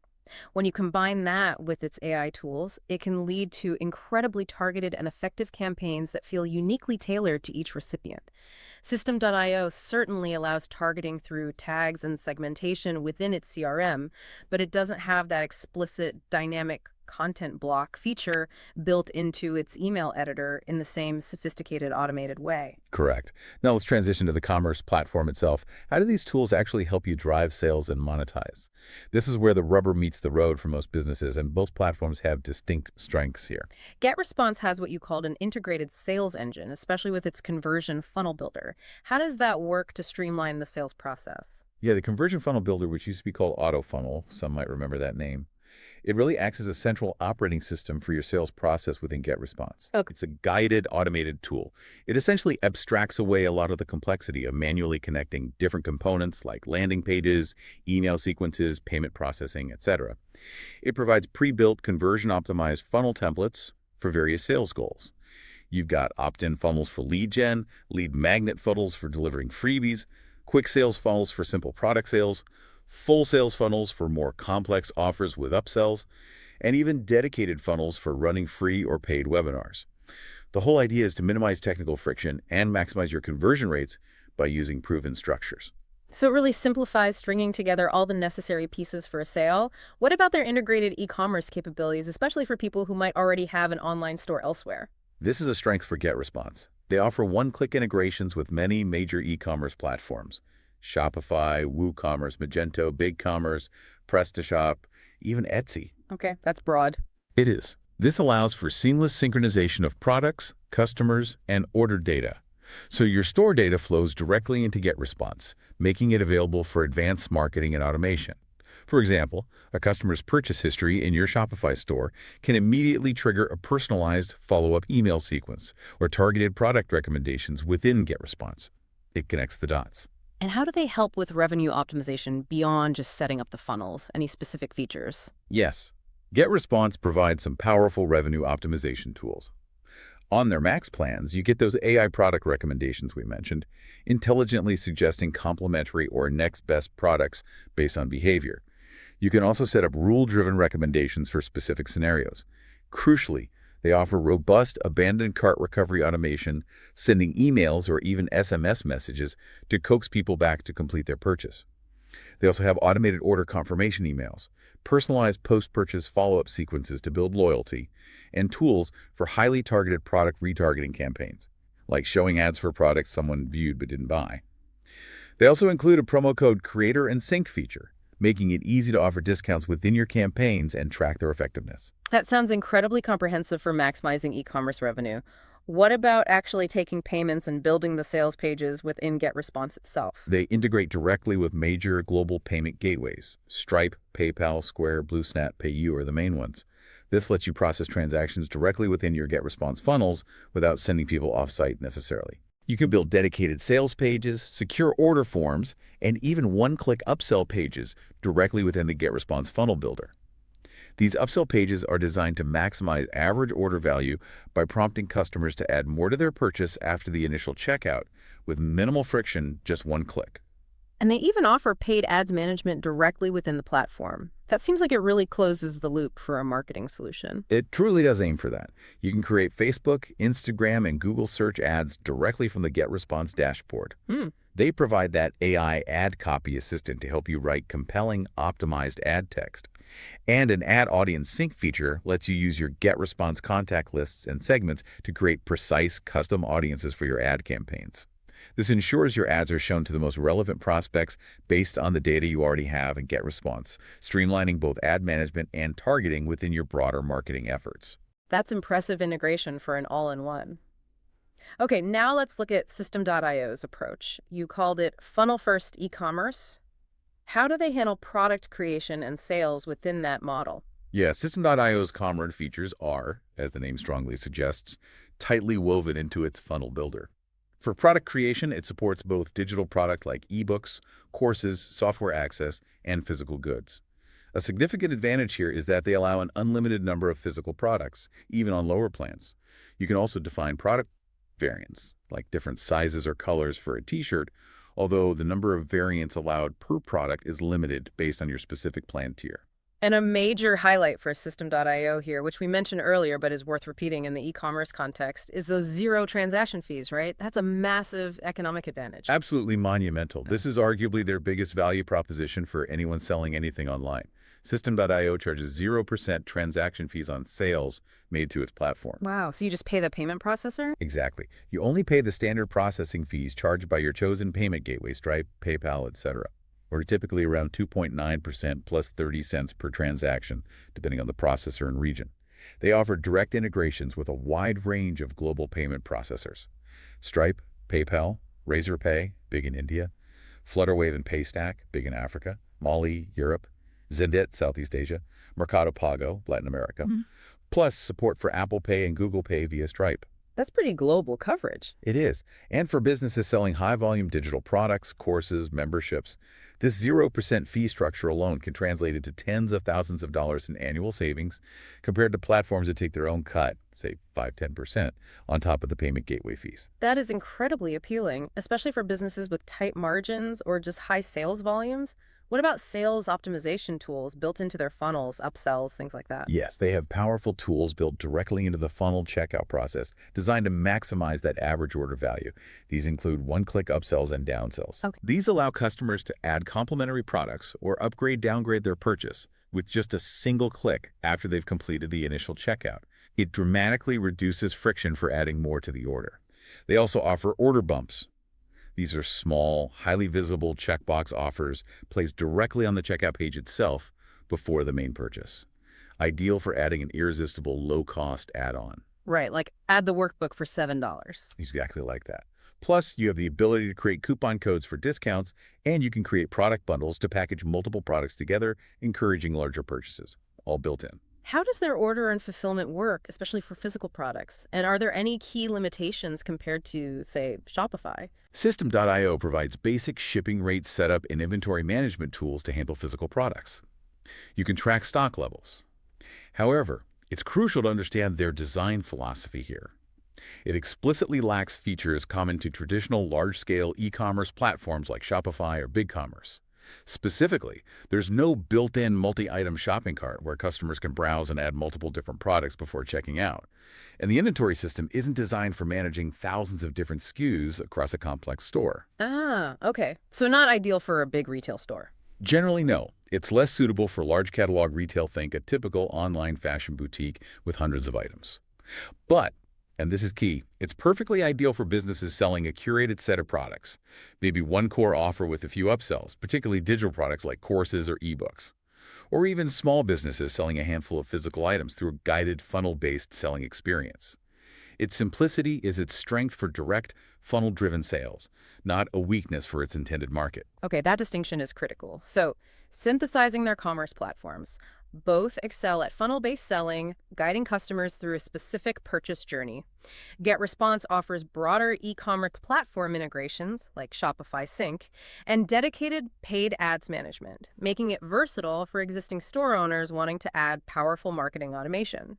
When you combine that with its AI tools, it can lead to incredibly targeted and effective campaigns that feel uniquely tailored to each recipient. System.io certainly allows targeting through tags and segmentation within its CRM, but it doesn't have that explicit dynamic content block feature built into its email editor in the same sophisticated automated way. Correct. Now let's transition to the commerce platform itself. How do these tools actually help you drive sales and monetize? This is where the rubber meets the road for most businesses, and both platforms have distinct strengths here. GetResponse has what you called an integrated sales engine, especially with its conversion funnel builder. How does that work to streamline the sales process? Yeah, the conversion funnel builder, which used to be called AutoFunnel, some might remember that name, it really acts as a central operating system for your sales process within GetResponse. Okay. It's a guided, automated tool. It essentially abstracts away a lot of the complexity of manually connecting different components like landing pages, email sequences, payment processing, etc. It provides pre-built conversion-optimized funnel templates for various sales goals. You've got opt-in funnels for lead gen, lead magnet funnels for delivering freebies, quick sales funnels for simple product sales, full sales funnels for more complex offers with upsells, and even dedicated funnels for running free or paid webinars. The whole idea is to minimize technical friction and maximize your conversion rates by using proven structures. So it really simplifies stringing together all the necessary pieces for a sale. What about their integrated e-commerce capabilities, especially for people who might already have an online store elsewhere? This is a strength for GetResponse. They offer one-click integrations with many major e-commerce platforms: Shopify, WooCommerce, Magento, BigCommerce, PrestaShop, even Etsy. Okay, that's broad. It is. This allows for seamless synchronization of products, customers, and order data. So your store data flows directly into GetResponse, making it available for advanced marketing and automation. For example, a customer's purchase history in your Shopify store can immediately trigger a personalized follow-up email sequence or targeted product recommendations within GetResponse. It connects the dots. And how do they help with revenue optimization beyond just setting up the funnels? Any specific features? Yes, GetResponse provides some powerful revenue optimization tools. On their Max plans, you get those AI product recommendations we mentioned, intelligently suggesting complementary or next best products based on behavior. You can also set up rule-driven recommendations for specific scenarios. Crucially, they offer robust abandoned cart recovery automation, sending emails or even SMS messages to coax people back to complete their purchase. They also have automated order confirmation emails, personalized post-purchase follow-up sequences to build loyalty, and tools for highly targeted product retargeting campaigns, like showing ads for products someone viewed but didn't buy. They also include a promo code Creator and Sync feature, making it easy to offer discounts within your campaigns and track their effectiveness. That sounds incredibly comprehensive for maximizing e-commerce revenue. What about actually taking payments and building the sales pages within GetResponse itself? They integrate directly with major global payment gateways. Stripe, PayPal, Square, BlueSnap, PayU are the main ones. This lets you process transactions directly within your GetResponse funnels without sending people off-site necessarily. You can build dedicated sales pages, secure order forms, and even one-click upsell pages directly within the GetResponse funnel builder. These upsell pages are designed to maximize average order value by prompting customers to add more to their purchase after the initial checkout with minimal friction, just one click. And they even offer paid ads management directly within the platform. That seems like it really closes the loop for a marketing solution. It truly does aim for that. You can create Facebook, Instagram, and Google search ads directly from the GetResponse dashboard. They provide that AI ad copy assistant to help you write compelling, optimized ad text. And an ad audience sync feature lets you use your GetResponse contact lists and segments to create precise custom audiences for your ad campaigns. This ensures your ads are shown to the most relevant prospects based on the data you already have in GetResponse, streamlining both ad management and targeting within your broader marketing efforts. That's impressive integration for an all-in-one. Okay, now let's look at Systeme.io's approach. You called it funnel-first e-commerce. How do they handle product creation and sales within that model? Yeah, Systeme.io's Comrade features are, as the name strongly suggests, tightly woven into its funnel builder. For product creation, it supports both digital product like ebooks, courses, software access, and physical goods. A significant advantage here is that they allow an unlimited number of physical products, even on lower plans. You can also define product variants, like different sizes or colors for a t-shirt, although the number of variants allowed per product is limited based on your specific plan tier. And a major highlight for Systeme.io here, which we mentioned earlier but is worth repeating in the e-commerce context, is those zero transaction fees, right? That's a massive economic advantage. Absolutely monumental. This is arguably their biggest value proposition for anyone selling anything online. Systeme.io charges 0% transaction fees on sales made through its platform. Wow, so you just pay the payment processor? Exactly. You only pay the standard processing fees charged by your chosen payment gateway, Stripe, PayPal, etc. Or typically around 2.9% plus 30 cents per transaction, depending on the processor and region. They offer direct integrations with a wide range of global payment processors. Stripe, PayPal, Razorpay, big in India, Flutterwave and Paystack, big in Africa, Mali, Europe, Zendet, Southeast Asia, Mercado Pago, Latin America, plus support for Apple Pay and Google Pay via Stripe. That's pretty global coverage. It is. And for businesses selling high-volume digital products, courses, memberships, this 0% fee structure alone can translate into tens of thousands of dollars in annual savings compared to platforms that take their own cut, say 5–10%, on top of the payment gateway fees. That is incredibly appealing, especially for businesses with tight margins or just high sales volumes. What about sales optimization tools built into their funnels, upsells, things like that? Yes, they have powerful tools built directly into the funnel checkout process designed to maximize that average order value. These include one-click upsells and downsells. Okay. These allow customers to add complementary products or downgrade their purchase with just a single click after they've completed the initial checkout. It dramatically reduces friction for adding more to the order. They also offer order bumps. These are small, highly visible checkbox offers placed directly on the checkout page itself before the main purchase. Ideal for adding an irresistible low-cost add-on. Right, like add the workbook for $7. Exactly like that. Plus, you have the ability to create coupon codes for discounts, and you can create product bundles to package multiple products together, encouraging larger purchases, all built in. How does their order and fulfillment work, especially for physical products? And are there any key limitations compared to, say, Shopify? Systeme.io provides basic shipping rate setup and inventory management tools to handle physical products. You can track stock levels. However, it's crucial to understand their design philosophy here. It explicitly lacks features common to traditional large-scale e-commerce platforms like Shopify or BigCommerce. Specifically, there's no built-in multi-item shopping cart where customers can browse and add multiple different products before checking out. And the inventory system isn't designed for managing thousands of different SKUs across a complex store. Ah, okay. So not ideal for a big retail store. Generally, no. It's less suitable for large catalog retail, think a typical online fashion boutique with hundreds of items. But, and this is key, it's perfectly ideal for businesses selling a curated set of products. Maybe one core offer with a few upsells, particularly digital products like courses or ebooks. Or even small businesses selling a handful of physical items through a guided funnel-based selling experience. Its simplicity is its strength for direct, funnel-driven sales, not a weakness for its intended market. Okay, that distinction is critical. So, synthesizing their commerce platforms, both excel at funnel-based selling, guiding customers through a specific purchase journey. GetResponse offers broader e-commerce platform integrations, like Shopify Sync, and dedicated paid ads management, making it versatile for existing store owners wanting to add powerful marketing automation.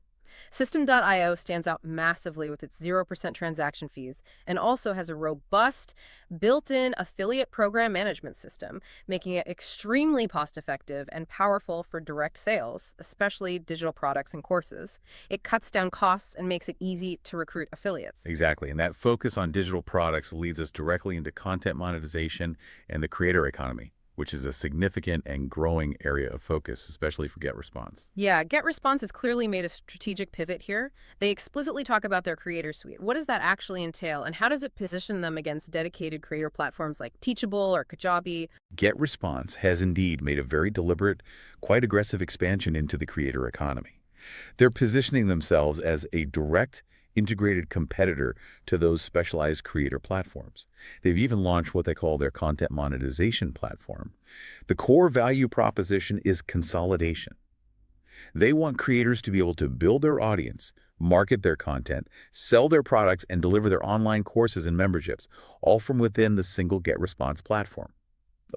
Systeme.io stands out massively with its 0% transaction fees and also has a robust, built-in affiliate program management system, making it extremely cost-effective and powerful for direct sales, especially digital products and courses. It cuts down costs and makes it easy to recruit affiliates. Exactly, and that focus on digital products leads us directly into content monetization and the creator economy, which is a significant and growing area of focus, especially for GetResponse. Yeah, GetResponse has clearly made a strategic pivot here. They explicitly talk about their creator suite. What does that actually entail, and how does it position them against dedicated creator platforms like Teachable or Kajabi? GetResponse has indeed made a very deliberate, quite aggressive expansion into the creator economy. They're positioning themselves as a direct, integrated competitor to those specialized creator platforms. They've even launched what they call their content monetization platform. The core value proposition is consolidation. They want creators to be able to build their audience, market their content, sell their products, and deliver their online courses and memberships, all from within the single GetResponse platform,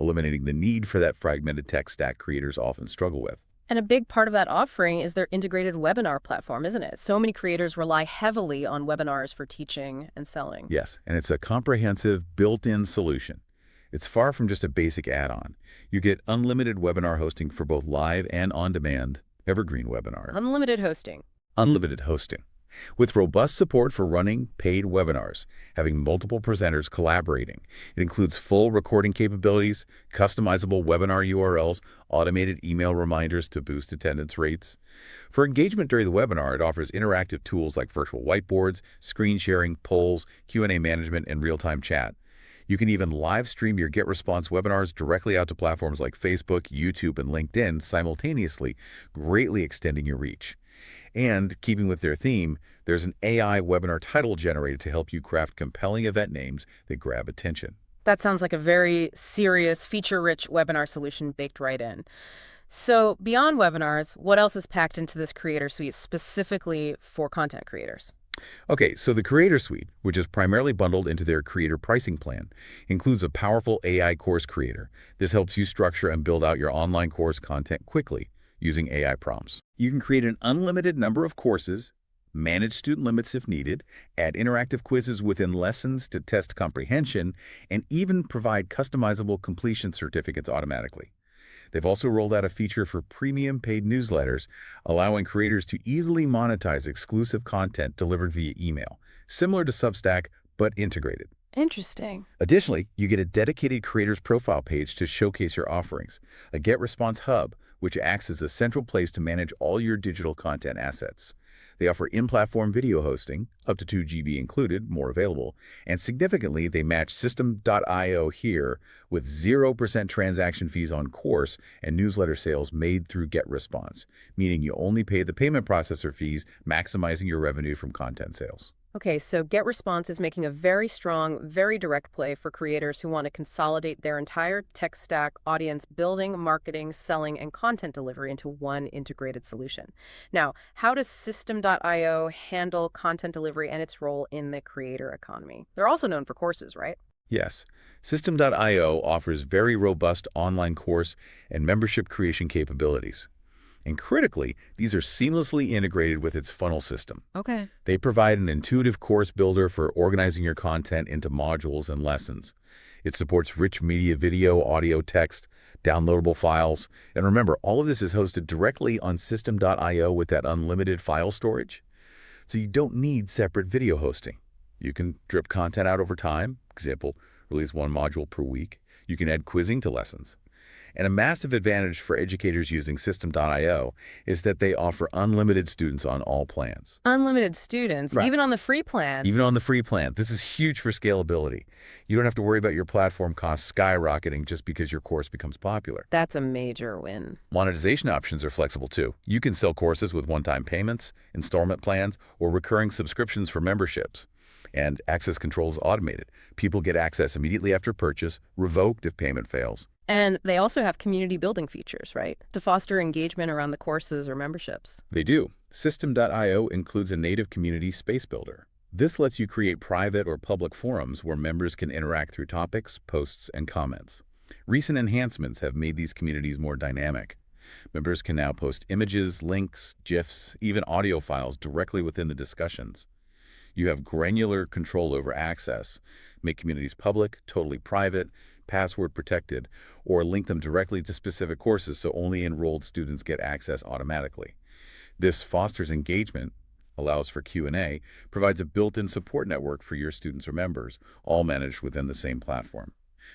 eliminating the need for that fragmented tech stack creators often struggle with. And a big part of that offering is their integrated webinar platform, isn't it? So many creators rely heavily on webinars for teaching and selling. Yes, and it's a comprehensive, built-in solution. It's far from just a basic add-on. You get unlimited webinar hosting for both live and on-demand, evergreen webinars. Unlimited hosting. Unlimited hosting. With robust support for running paid webinars, having multiple presenters collaborating. It includes full recording capabilities, customizable webinar URLs, automated email reminders to boost attendance rates. For engagement during the webinar, it offers interactive tools like virtual whiteboards, screen sharing, polls, Q&A management, and real-time chat. You can even live stream your GetResponse webinars directly out to platforms like Facebook, YouTube, and LinkedIn simultaneously, greatly extending your reach. And keeping with their theme, there's an AI webinar title generator to help you craft compelling event names that grab attention. That sounds like a very serious, feature-rich webinar solution baked right in. So beyond webinars, what else is packed into this Creator Suite specifically for content creators? Okay, so the Creator Suite, which is primarily bundled into their creator pricing plan, includes a powerful AI course creator. This helps you structure and build out your online course content quickly using AI prompts. You can create an unlimited number of courses, manage student limits if needed, add interactive quizzes within lessons to test comprehension, and even provide customizable completion certificates automatically. They've also rolled out a feature for premium paid newsletters, allowing creators to easily monetize exclusive content delivered via email, similar to Substack, but integrated. Interesting. Additionally, you get a dedicated creator's profile page to showcase your offerings, a GetResponse hub, which acts as a central place to manage all your digital content assets. They offer in-platform video hosting, up to 2 GB included, more available, and significantly, they match Systeme.io here with 0% transaction fees on course and newsletter sales made through GetResponse, meaning you only pay the payment processor fees, maximizing your revenue from content sales. Okay, so GetResponse is making a very strong, very direct play for creators who want to consolidate their entire tech stack, audience building, marketing, selling, and content delivery into one integrated solution. Now, how does System.io handle content delivery and its role in the creator economy? They're also known for courses, right? Yes, Systeme.io offers very robust online course and membership creation capabilities. And critically, these are seamlessly integrated with its funnel system. Okay. They provide an intuitive course builder for organizing your content into modules and lessons. It supports rich media, video, audio, text, downloadable files. And remember, all of this is hosted directly on System.io with that unlimited file storage. So you don't need separate video hosting. You can drip content out over time. Example, release one module per week. You can add quizzing to lessons. And a massive advantage for educators using System.io is that they offer unlimited students on all plans. Unlimited students, Right. even on the free plan. Even on the free plan. This is huge for scalability. You don't have to worry about your platform costs skyrocketing just because your course becomes popular. That's a major win. Monetization options are flexible too. You can sell courses with one-time payments, installment plans, or recurring subscriptions for memberships. And access control is automated. People get access immediately after purchase, revoked if payment fails. And they also have community building features, right? To foster engagement around the courses or memberships. They do. System.io includes a native community space builder. This lets you create private or public forums where members can interact through topics, posts, and comments. Recent enhancements have made these communities more dynamic. Members can now post images, links, GIFs, even audio files directly within the discussions. You have granular control over access, make communities public, totally private, password protected, or link them directly to specific courses so only enrolled students get access automatically. This fosters engagement, allows for Q&A, provides a built-in support network for your students or members, all managed within the same platform.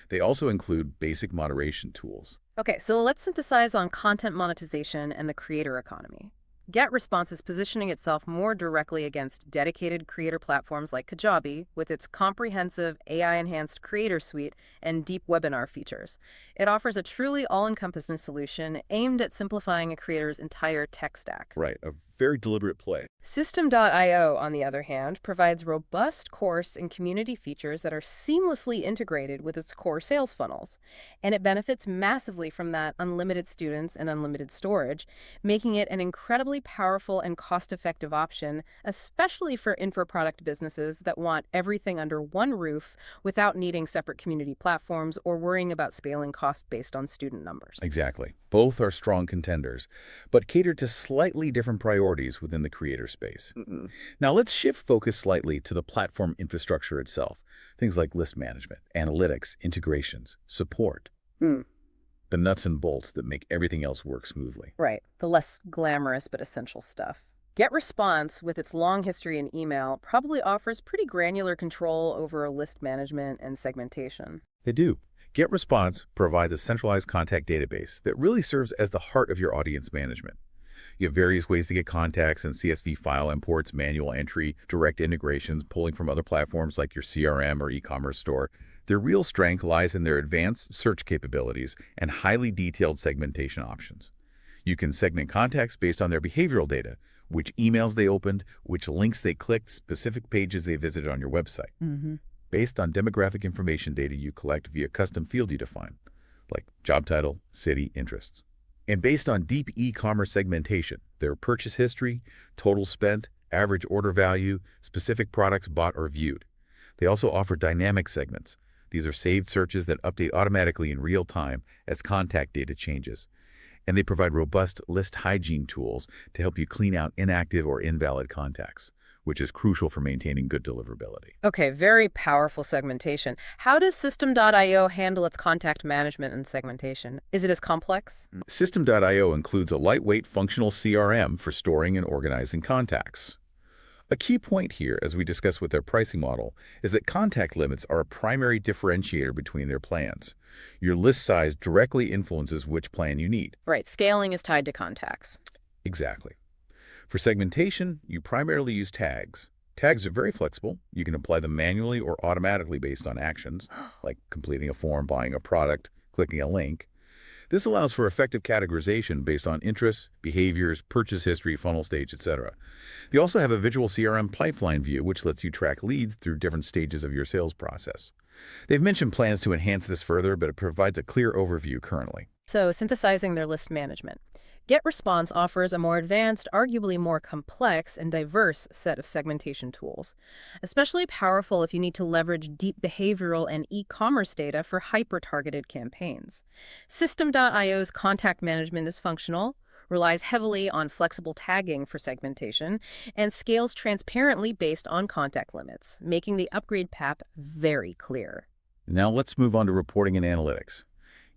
They also include basic moderation tools. Okay, so let's synthesize on content monetization and the creator economy. GetResponse is positioning itself more directly against dedicated creator platforms like Kajabi with its comprehensive AI-enhanced creator suite and deep webinar features. It offers a truly all-encompassing solution aimed at simplifying a creator's entire tech stack. Right, a very deliberate play. System.io, on the other hand, provides robust course and community features that are seamlessly integrated with its core sales funnels. And it benefits massively from that unlimited students and unlimited storage, making it an incredibly powerful and cost-effective option, especially for info-product businesses that want everything under one roof without needing separate community platforms or worrying about scaling costs based on student numbers. Exactly. Both are strong contenders, but cater to slightly different priorities within the creator space. Now let's shift focus slightly to the platform infrastructure itself. Things like list management, analytics, integrations, support. The nuts and bolts that make everything else work smoothly. Right, the less glamorous but essential stuff. GetResponse, with its long history in email, probably offers pretty granular control over list management and segmentation. They do. GetResponse provides a centralized contact database that really serves as the heart of your audience management. You have various ways to get contacts and CSV file imports, manual entry, direct integrations, pulling from other platforms like your CRM or e-commerce store. Their real strength lies in their advanced search capabilities and highly detailed segmentation options. You can segment contacts based on their behavioral data, which emails they opened, which links they clicked, specific pages they visited on your website, Hmm. based on demographic information data you collect via custom fields you define, like job title, city, interests. And based on deep e-commerce segmentation, their purchase history, total spent, average order value, specific products bought or viewed. They also offer dynamic segments. These are saved searches that update automatically in real time as contact data changes. And they provide robust list hygiene tools to help you clean out inactive or invalid contacts, which is crucial for maintaining good deliverability. Okay, very powerful segmentation. How does System.io handle its contact management and segmentation? Is it as complex? Systeme.io includes a lightweight functional CRM for storing and organizing contacts. A key point here, as we discussed with their pricing model, is that contact limits are a primary differentiator between their plans. Your list size directly influences which plan you need. Right, scaling is tied to contacts. Exactly. For segmentation, you primarily use tags. Tags are very flexible. You can apply them manually or automatically based on actions, like completing a form, buying a product, clicking a link. This allows for effective categorization based on interests, behaviors, purchase history, funnel stage, etc. They also have a visual CRM pipeline view, which lets you track leads through different stages of your sales process. They've mentioned plans to enhance this further, but it provides a clear overview currently. So, synthesizing their list management. GetResponse offers a more advanced, arguably more complex and diverse set of segmentation tools, especially powerful if you need to leverage deep behavioral and e-commerce data for hyper-targeted campaigns. System.io's contact management is functional, relies heavily on flexible tagging for segmentation, and scales transparently based on contact limits, making the upgrade path very clear. Now let's move on to reporting and analytics.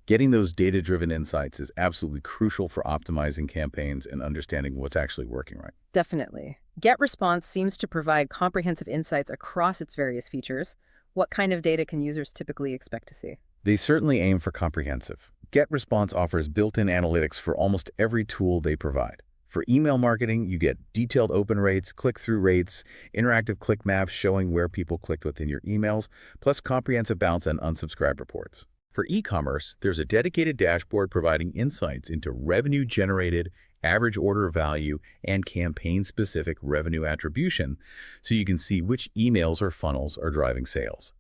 Getting those data-driven insights is absolutely crucial for optimizing campaigns and understanding what's actually working right. Definitely. GetResponse seems to provide comprehensive insights across its various features. What kind of data can users typically expect to see? They certainly aim for comprehensive. GetResponse offers built-in analytics for almost every tool they provide. For email marketing, you get detailed open rates, click-through rates, interactive click maps showing where people clicked within your emails, plus comprehensive bounce and unsubscribe reports. For e-commerce, there's a dedicated dashboard providing insights into revenue generated, average order value, and campaign-specific revenue attribution, so you can see which emails or funnels are driving sales.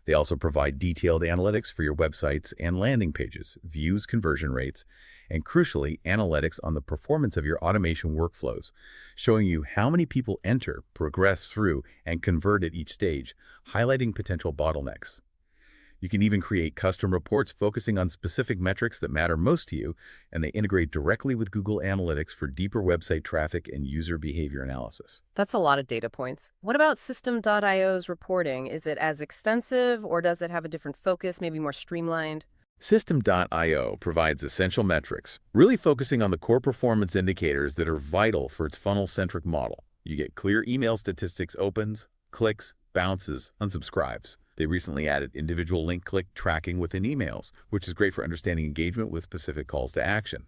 They also provide detailed analytics for your websites and landing pages, views, conversion rates, and crucially, analytics on the performance of your automation workflows, showing you how many people enter, progress through, and convert at each stage, highlighting potential bottlenecks. You can even create custom reports focusing on specific metrics that matter most to you, and they integrate directly with Google Analytics for deeper website traffic and user behavior analysis. That's a lot of data points. What about System.io's reporting? Is it as extensive or does it have a different focus, maybe more streamlined? Systeme.io provides essential metrics, really focusing on the core performance indicators that are vital for its funnel-centric model. You get clear email statistics opens, clicks, bounces, unsubscribes. They recently added individual link click tracking within emails, which is great for understanding engagement with specific calls to action.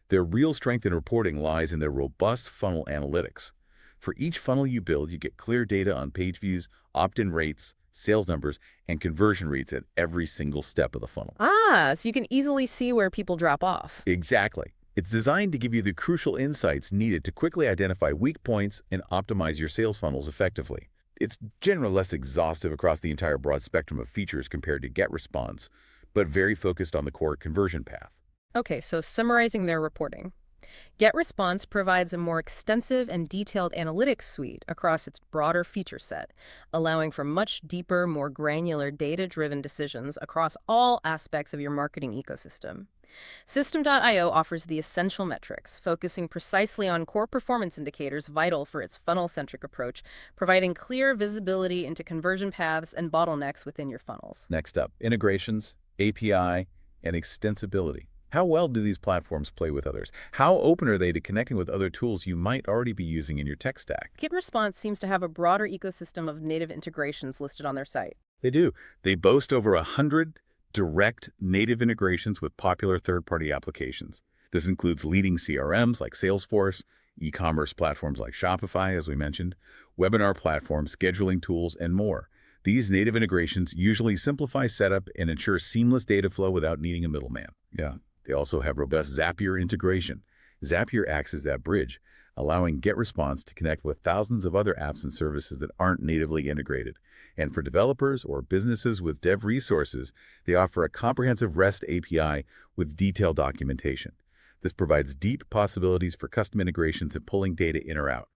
Their real strength in reporting lies in their robust funnel analytics. For each funnel you build, you get clear data on page views, opt-in rates, sales numbers, and conversion rates at every single step of the funnel. Ah, so you can easily see where people drop off. Exactly. It's designed to give you the crucial insights needed to quickly identify weak points and optimize your sales funnels effectively. It's generally less exhaustive across the entire broad spectrum of features compared to GetResponse, but very focused on the core conversion path. Okay, so summarizing their reporting. GetResponse provides a more extensive and detailed analytics suite across its broader feature set, allowing for much deeper, more granular data-driven decisions across all aspects of your marketing ecosystem. System.io offers the essential metrics, focusing precisely on core performance indicators vital for its funnel-centric approach, providing clear visibility into conversion paths and bottlenecks within your funnels. Next up, integrations, API, and extensibility. How well do these platforms play with others? How open are they to connecting with other tools you might already be using in your tech stack? GetResponse seems to have a broader ecosystem of native integrations listed on their site. They do. They boast over 100 direct native integrations with popular third-party applications. This includes leading CRMs like Salesforce, e-commerce platforms like Shopify, as we mentioned, webinar platforms, scheduling tools, and more. These native integrations usually simplify setup and ensure seamless data flow without needing a middleman. Yeah. They also have robust Zapier integration. Zapier acts as that bridge, allowing GetResponse to connect with thousands of other apps and services that aren't natively integrated. And for developers or businesses with dev resources, they offer a comprehensive REST API with detailed documentation. This provides deep possibilities for custom integrations and pulling data in or out.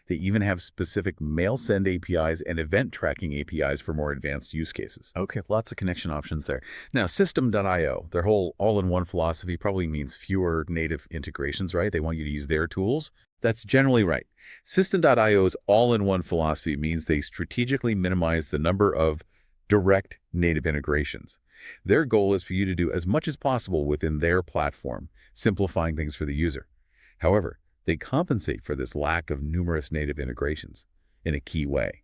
They even have specific mail send APIs and event tracking APIs for more advanced use cases. Okay, lots of connection options there. Now, Systeme.io, their whole all-in-one philosophy probably means fewer native integrations, right? They want you to use their tools. That's generally right. Systeme.io's all-in-one philosophy means they strategically minimize the number of direct native integrations. Their goal is for you to do as much as possible within their platform, simplifying things for the user. However, they compensate for this lack of numerous native integrations in a key way.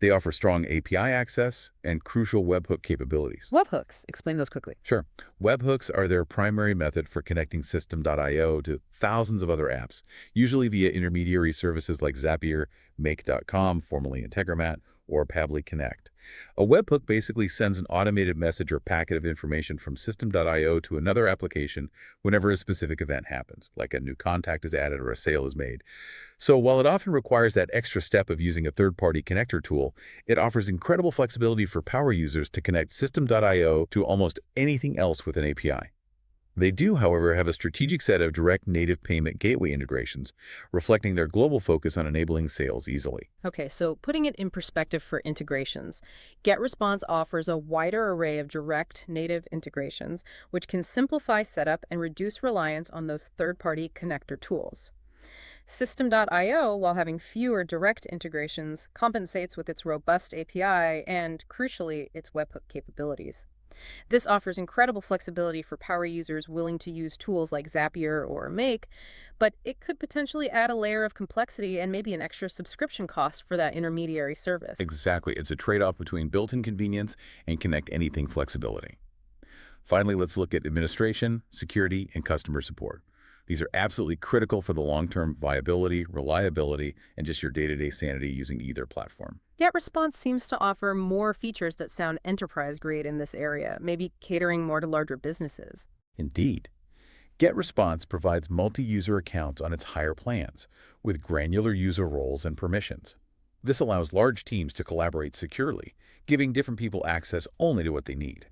They offer strong API access and crucial webhook capabilities. Webhooks. Explain those quickly. Sure. Webhooks are their primary method for connecting Systeme.io to thousands of other apps, usually via intermediary services like Zapier, Make.com, formerly Integromat, or Pabbly Connect. A webhook basically sends an automated message or packet of information from Systeme.io to another application whenever a specific event happens, like a new contact is added or a sale is made. So while it often requires that extra step of using a third-party connector tool, it offers incredible flexibility for power users to connect Systeme.io to almost anything else with an API. They do, however, have a strategic set of direct native payment gateway integrations, reflecting their global focus on enabling sales easily. Okay, so putting it in perspective for integrations, GetResponse offers a wider array of direct native integrations, which can simplify setup and reduce reliance on those third-party connector tools. Systeme.io, while having fewer direct integrations, compensates with its robust API and, crucially, its webhook capabilities. This offers incredible flexibility for power users willing to use tools like Zapier or Make, but it could potentially add a layer of complexity and maybe an extra subscription cost for that intermediary service. Exactly. It's a trade-off between built-in convenience and connect anything flexibility. Finally, let's look at administration, security, and customer support. These are absolutely critical for the long-term viability, reliability, and just your day-to-day sanity using either platform. GetResponse seems to offer more features that sound enterprise-grade in this area, maybe catering more to larger businesses. Indeed. GetResponse provides multi-user accounts on its higher plans, with granular user roles and permissions. This allows large teams to collaborate securely, giving different people access only to what they need.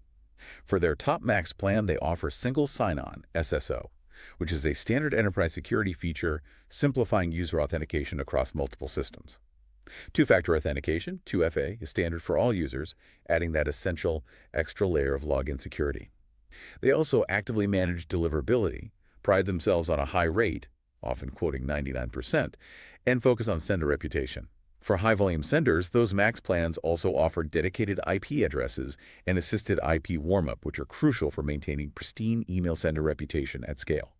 For their top max plan, they offer single sign-on, SSO, which is a standard enterprise security feature simplifying user authentication across multiple systems. Two-factor authentication, 2FA, is standard for all users, adding that essential extra layer of login security. They also actively manage deliverability, pride themselves on a high rate, often quoting 99%, and focus on sender reputation. For high-volume senders, those max plans also offer dedicated IP addresses and assisted IP warm-up, which are crucial for maintaining pristine email sender reputation at scale.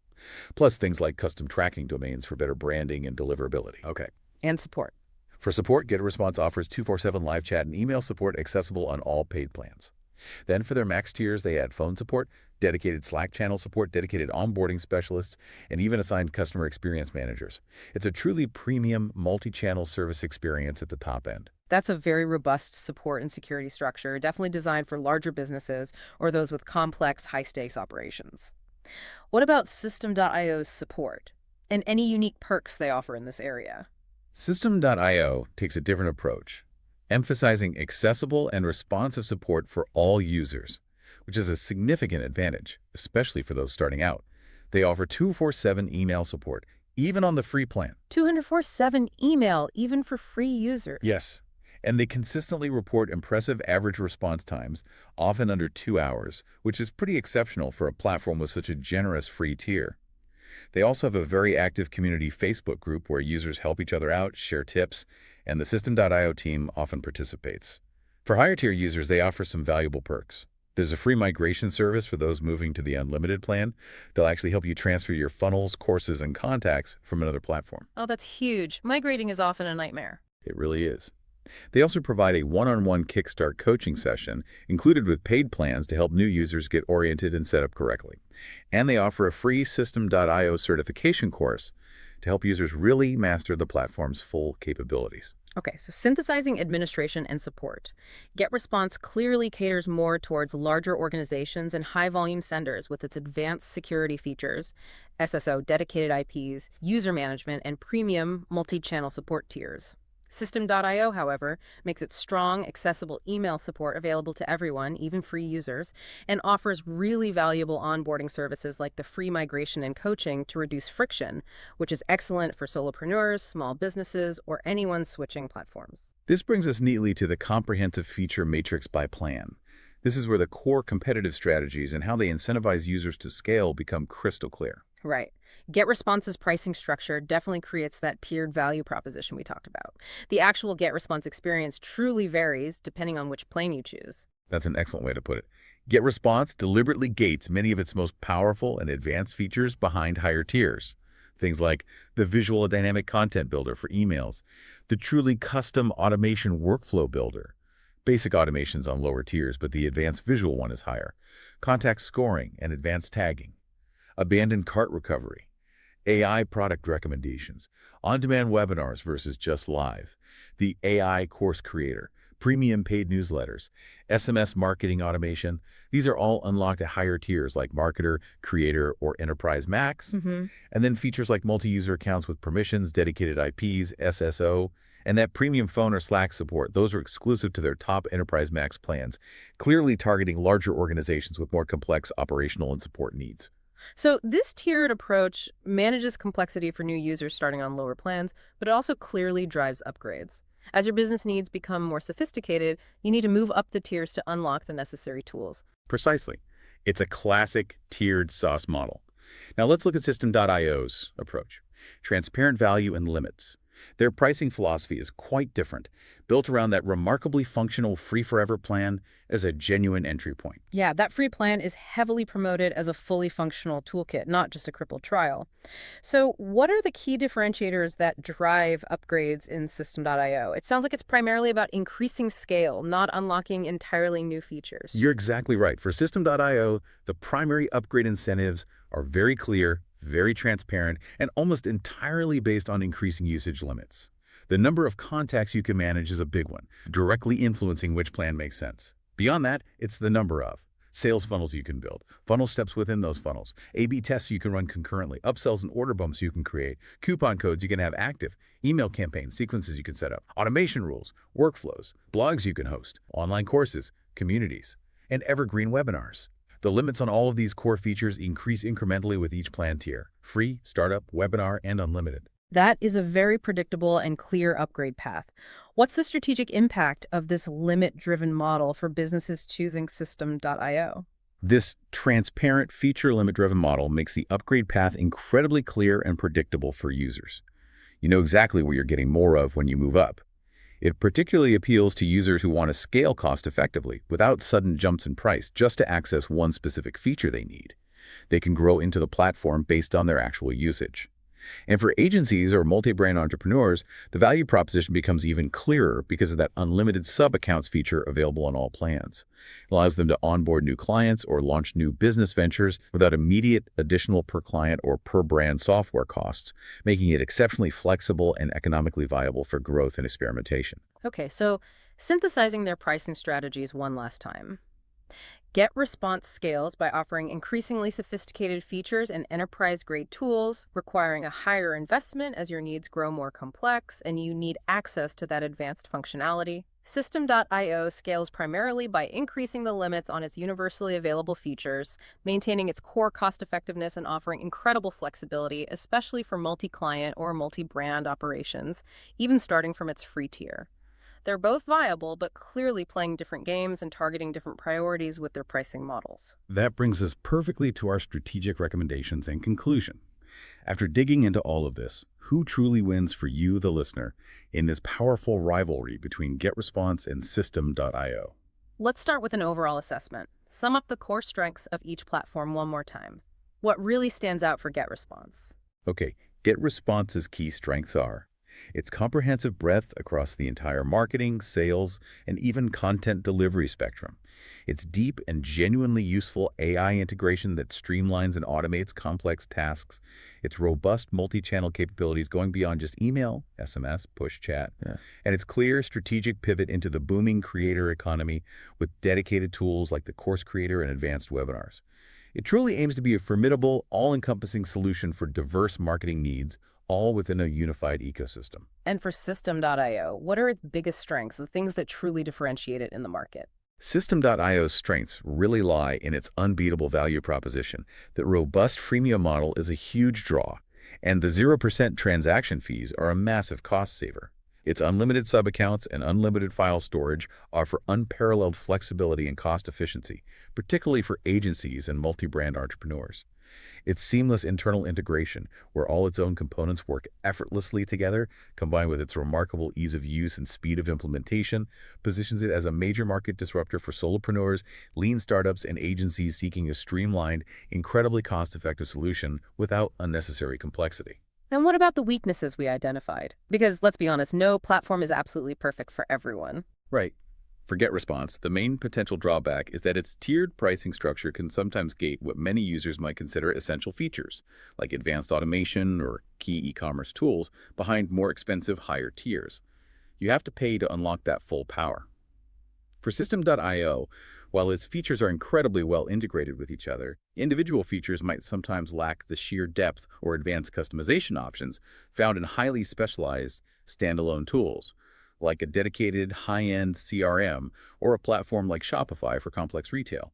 Plus things like custom tracking domains for better branding and deliverability. Okay. And support. For support, GetResponse offers 24/7 live chat and email support accessible on all paid plans. Then for their max tiers, they add phone support, dedicated Slack channel support, dedicated onboarding specialists, and even assigned customer experience managers. It's a truly premium multi-channel service experience at the top end. That's a very robust support and security structure, definitely designed for larger businesses or those with complex, high-stakes operations. What about Systeme.io's support and any unique perks they offer in this area? Systeme.io takes a different approach, emphasizing accessible and responsive support for all users, which is a significant advantage, especially for those starting out. They offer 24/7 email support, even on the free plan. 24/7 email, even for free users. Yes, and they consistently report impressive average response times, often under 2 hours, which is pretty exceptional for a platform with such a generous free tier. They also have a very active community Facebook group where users help each other out, share tips, and the Systeme.io team often participates. For higher tier users, they offer some valuable perks. There's a free migration service for those moving to the unlimited plan. They'll actually help you transfer your funnels, courses, and contacts from another platform. Oh, that's huge. Migrating is often a nightmare. It really is. They also provide a one-on-one Kickstart coaching session included with paid plans to help new users get oriented and set up correctly. And they offer a free Systeme.io certification course to help users really master the platform's full capabilities. Okay, so synthesizing administration and support. GetResponse clearly caters more towards larger organizations and high-volume senders with its advanced security features, SSO dedicated IPs, user management, and premium multi-channel support tiers. Systeme.io, however, makes it strong, accessible email support available to everyone, even free users, and offers really valuable onboarding services like the free migration and coaching to reduce friction, which is excellent for solopreneurs, small businesses, or anyone switching platforms. This brings us neatly to the comprehensive feature matrix by plan. This is where the core competitive strategies and how they incentivize users to scale become crystal clear. Right. GetResponse's pricing structure definitely creates that tiered value proposition we talked about. The actual GetResponse experience truly varies depending on which plane you choose. That's an excellent way to put it. GetResponse deliberately gates many of its most powerful and advanced features behind higher tiers. Things like the visual dynamic content builder for emails, the truly custom automation workflow builder, basic automations on lower tiers, but the advanced visual one is higher, contact scoring and advanced tagging, abandoned cart recovery, AI product recommendations, on-demand webinars versus just live, the AI course creator, premium paid newsletters, SMS marketing automation. These are all unlocked at higher tiers like Marketer, Creator, or Enterprise Max. Mm-hmm. And then features like multi-user accounts with permissions, dedicated IPs, SSO, and that premium phone or Slack support. Those are exclusive to their top Enterprise Max plans, clearly targeting larger organizations with more complex operational and support needs. So this tiered approach manages complexity for new users starting on lower plans, but it also clearly drives upgrades. As your business needs become more sophisticated, you need to move up the tiers to unlock the necessary tools. Precisely. It's a classic tiered SaaS model. Now let's look at Systeme.io's approach. Transparent value and limits. Their pricing philosophy is quite different, built around that remarkably functional free forever plan as a genuine entry point. Yeah, that free plan is heavily promoted as a fully functional toolkit, not just a crippled trial. So what are the key differentiators that drive upgrades in System.io? It sounds like it's primarily about increasing scale, not unlocking entirely new features. You're exactly right. For Systeme.io, the primary upgrade incentives are very clear, very transparent, and almost entirely based on increasing usage limits. The number of contacts you can manage is a big one, directly influencing which plan makes sense. Beyond that, it's the number of sales funnels you can build, funnel steps within those funnels, A/B tests you can run concurrently, upsells and order bumps you can create, coupon codes you can have active, email campaigns, sequences you can set up, automation rules, workflows, blogs you can host, online courses, communities, and evergreen webinars. The limits on all of these core features increase incrementally with each plan tier: free, startup, webinar, and unlimited. That is a very predictable and clear upgrade path. What's the strategic impact of this limit-driven model for businesses choosing System.io? This transparent, feature limit-driven model makes the upgrade path incredibly clear and predictable for users. You know exactly what you're getting more of when you move up. It particularly appeals to users who want to scale cost-effectively without sudden jumps in price just to access one specific feature they need. They can grow into the platform based on their actual usage. And for agencies or multi-brand entrepreneurs, the value proposition becomes even clearer because of that unlimited sub-accounts feature available on all plans. It allows them to onboard new clients or launch new business ventures without immediate additional per client or per brand software costs, making it exceptionally flexible and economically viable for growth and experimentation. Okay, so synthesizing their pricing strategies one last time. GetResponse scales by offering increasingly sophisticated features and enterprise-grade tools, requiring a higher investment as your needs grow more complex and you need access to that advanced functionality. System.io scales primarily by increasing the limits on its universally available features, maintaining its core cost-effectiveness and offering incredible flexibility, especially for multi-client or multi-brand operations, even starting from its free tier. They're both viable, but clearly playing different games and targeting different priorities with their pricing models. That brings us perfectly to our strategic recommendations and conclusion. After digging into all of this, who truly wins for you, the listener, in this powerful rivalry between GetResponse and System.io? Let's start with an overall assessment. Sum up the core strengths of each platform one more time. What really stands out for GetResponse? Okay, GetResponse's key strengths are its comprehensive breadth across the entire marketing, sales, and even content delivery spectrum. Its deep and genuinely useful AI integration that streamlines and automates complex tasks. Its robust multi-channel capabilities going beyond just email, SMS, push chat. Yeah. And its clear strategic pivot into the booming creator economy with dedicated tools like the Course Creator and advanced webinars. It truly aims to be a formidable, all-encompassing solution for diverse marketing needs, all within a unified ecosystem. And for System.io, what are its biggest strengths, the things that truly differentiate it in the market? System.io's strengths really lie in its unbeatable value proposition. The robust freemium model is a huge draw, and the 0% transaction fees are a massive cost saver. Its unlimited sub-accounts and unlimited file storage offer unparalleled flexibility and cost efficiency, particularly for agencies and multi-brand entrepreneurs. Its seamless internal integration, where all its own components work effortlessly together, combined with its remarkable ease of use and speed of implementation, positions it as a major market disruptor for solopreneurs, lean startups, and agencies seeking a streamlined, incredibly cost-effective solution without unnecessary complexity. And what about the weaknesses we identified? Because let's be honest, no platform is absolutely perfect for everyone. Right. For GetResponse, the main potential drawback is that its tiered pricing structure can sometimes gate what many users might consider essential features, like advanced automation or key e-commerce tools, behind more expensive higher tiers. You have to pay to unlock that full power. For System.io, while its features are incredibly well integrated with each other, individual features might sometimes lack the sheer depth or advanced customization options found in highly specialized standalone tools, like a dedicated high-end CRM or a platform like Shopify for complex retail.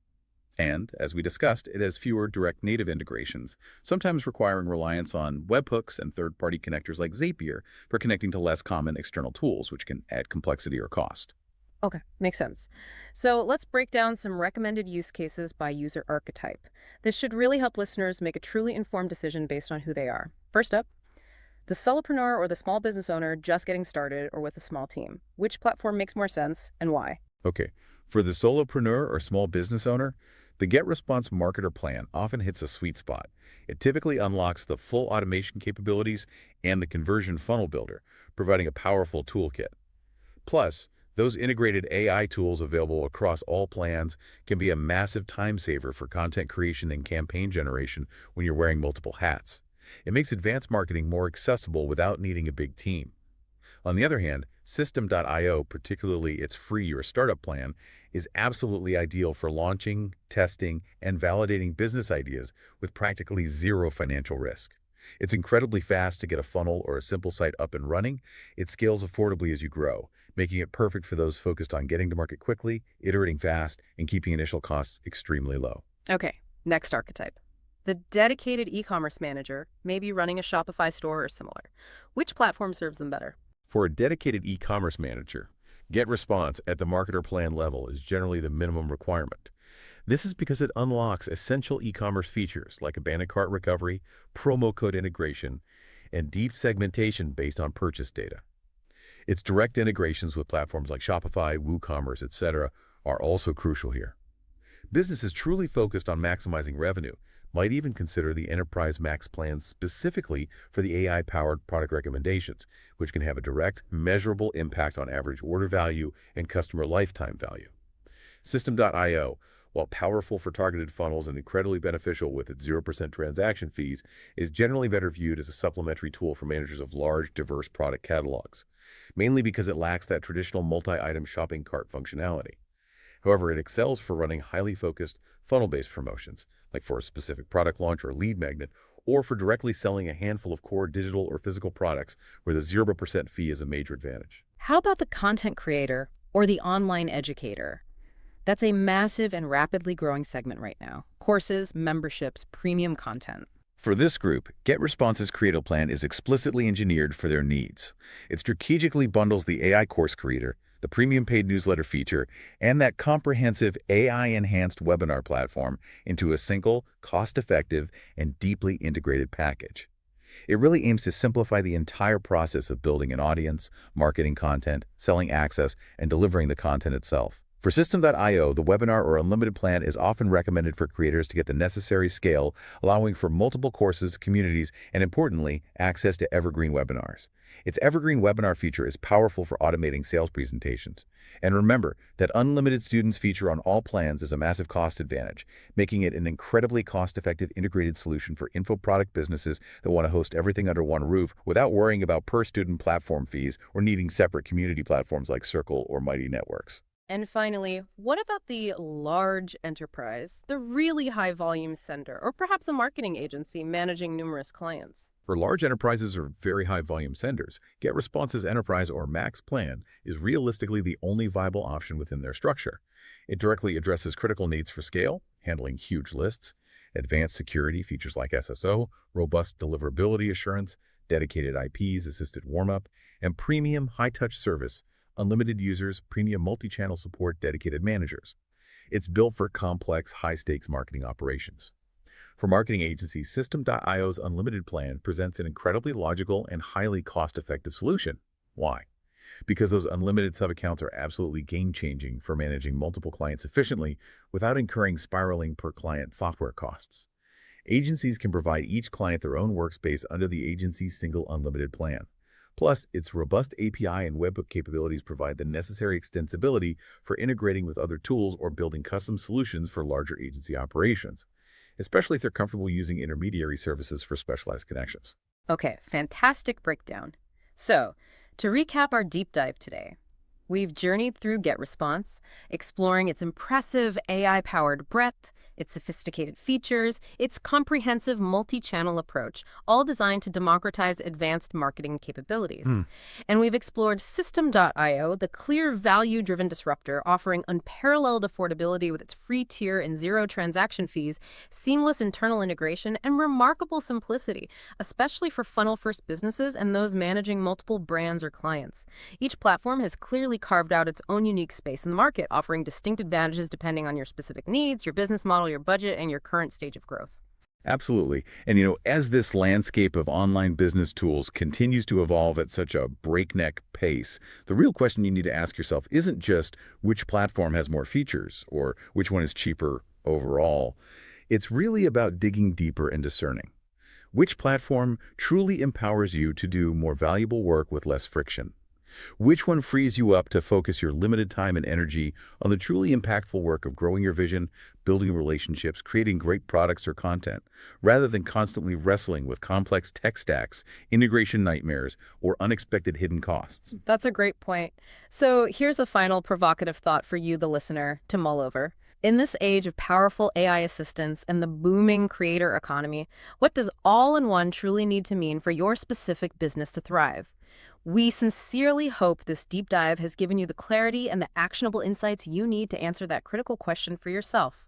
And, as we discussed, it has fewer direct native integrations, sometimes requiring reliance on webhooks and third-party connectors like Zapier for connecting to less common external tools, which can add complexity or cost. Okay, makes sense. So let's break down some recommended use cases by user archetype. This should really help listeners make a truly informed decision based on who they are. First up, the solopreneur or the small business owner just getting started or with a small team. Which platform makes more sense and why? Okay, for the solopreneur or small business owner, the GetResponse Marketer plan often hits a sweet spot. It typically unlocks the full automation capabilities and the conversion funnel builder, providing a powerful toolkit. Plus, those integrated AI tools available across all plans can be a massive time saver for content creation and campaign generation when you're wearing multiple hats. It makes advanced marketing more accessible without needing a big team. On the other hand, System.io, particularly its free or startup plan, is absolutely ideal for launching, testing, and validating business ideas with practically zero financial risk. It's incredibly fast to get a funnel or a simple site up and running. It scales affordably as you grow, making it perfect for those focused on getting to market quickly, iterating fast, and keeping initial costs extremely low. Okay, next archetype. The dedicated e-commerce manager may be running a Shopify store or similar. Which platform serves them better? For a dedicated e-commerce manager, GetResponse at the marketer plan level is generally the minimum requirement. This is because it unlocks essential e-commerce features like abandoned cart recovery, promo code integration, and deep segmentation based on purchase data. Its direct integrations with platforms like Shopify, WooCommerce, etc. are also crucial here. Businesses truly focused on maximizing revenue might even consider the Enterprise Max plan specifically for the AI-powered product recommendations, which can have a direct, measurable impact on average order value and customer lifetime value. System.io, while powerful for targeted funnels and incredibly beneficial with its 0% transaction fees, is generally better viewed as a supplementary tool for managers of large, diverse product catalogs, mainly because it lacks that traditional multi-item shopping cart functionality. However, it excels for running highly focused, funnel-based promotions, like for a specific product launch or lead magnet, or for directly selling a handful of core digital or physical products where the 0% fee is a major advantage. How about the content creator or the online educator? That's a massive and rapidly growing segment right now. Courses, memberships, premium content. For this group, GetResponse's Creative Plan is explicitly engineered for their needs. It strategically bundles the AI Course Creator, the premium paid newsletter feature, and that comprehensive AI-enhanced webinar platform into a single, cost-effective, and deeply integrated package. It really aims to simplify the entire process of building an audience, marketing content, selling access, and delivering the content itself. For Systeme.io, the webinar or unlimited plan is often recommended for creators to get the necessary scale, allowing for multiple courses, communities, and importantly, access to evergreen webinars. Its evergreen webinar feature is powerful for automating sales presentations. And remember that unlimited students feature on all plans is a massive cost advantage, making it an incredibly cost-effective integrated solution for infoproduct businesses that want to host everything under one roof without worrying about per-student platform fees or needing separate community platforms like Circle or Mighty Networks. And finally, what about the large enterprise, the really high volume sender, or perhaps a marketing agency managing numerous clients? For large enterprises or very high volume senders, GetResponse's Enterprise or Max plan is realistically the only viable option within their structure. It directly addresses critical needs for scale, handling huge lists, advanced security features like SSO, robust deliverability assurance, dedicated IPs, assisted warm-up, and premium high-touch service, unlimited users, premium multi-channel support, dedicated managers. It's built for complex, high-stakes marketing operations. For marketing agencies, Systeme.io's unlimited plan presents an incredibly logical and highly cost-effective solution. Why? Because those unlimited sub-accounts are absolutely game-changing for managing multiple clients efficiently without incurring spiraling per-client software costs. Agencies can provide each client their own workspace under the agency's single unlimited plan. Plus, its robust API and webhook capabilities provide the necessary extensibility for integrating with other tools or building custom solutions for larger agency operations, especially if they're comfortable using intermediary services for specialized connections. Okay, fantastic breakdown. So, to recap our deep dive today, we've journeyed through GetResponse, exploring its impressive AI-powered breadth, its sophisticated features, its comprehensive multi-channel approach, all designed to democratize advanced marketing capabilities. And we've explored Systeme.io, the clear value-driven disruptor offering unparalleled affordability with its free tier and zero transaction fees, seamless internal integration, and remarkable simplicity, especially for funnel-first businesses and those managing multiple brands or clients. Each platform has clearly carved out its own unique space in the market, offering distinct advantages depending on your specific needs, your business model, your budget, and your current stage of growth. Absolutely. And as this landscape of online business tools continues to evolve at such a breakneck pace, the real question you need to ask yourself isn't just which platform has more features or which one is cheaper overall. It's really about digging deeper and discerning. Which platform truly empowers you to do more valuable work with less friction? Which one frees you up to focus your limited time and energy on the truly impactful work of growing your vision, building relationships, creating great products or content, rather than constantly wrestling with complex tech stacks, integration nightmares, or unexpected hidden costs? That's a great point. So here's a final provocative thought for you, the listener, to mull over. In this age of powerful AI assistants and the booming creator economy, what does all-in-one truly need to mean for your specific business to thrive? We sincerely hope this deep dive has given you the clarity and the actionable insights you need to answer that critical question for yourself.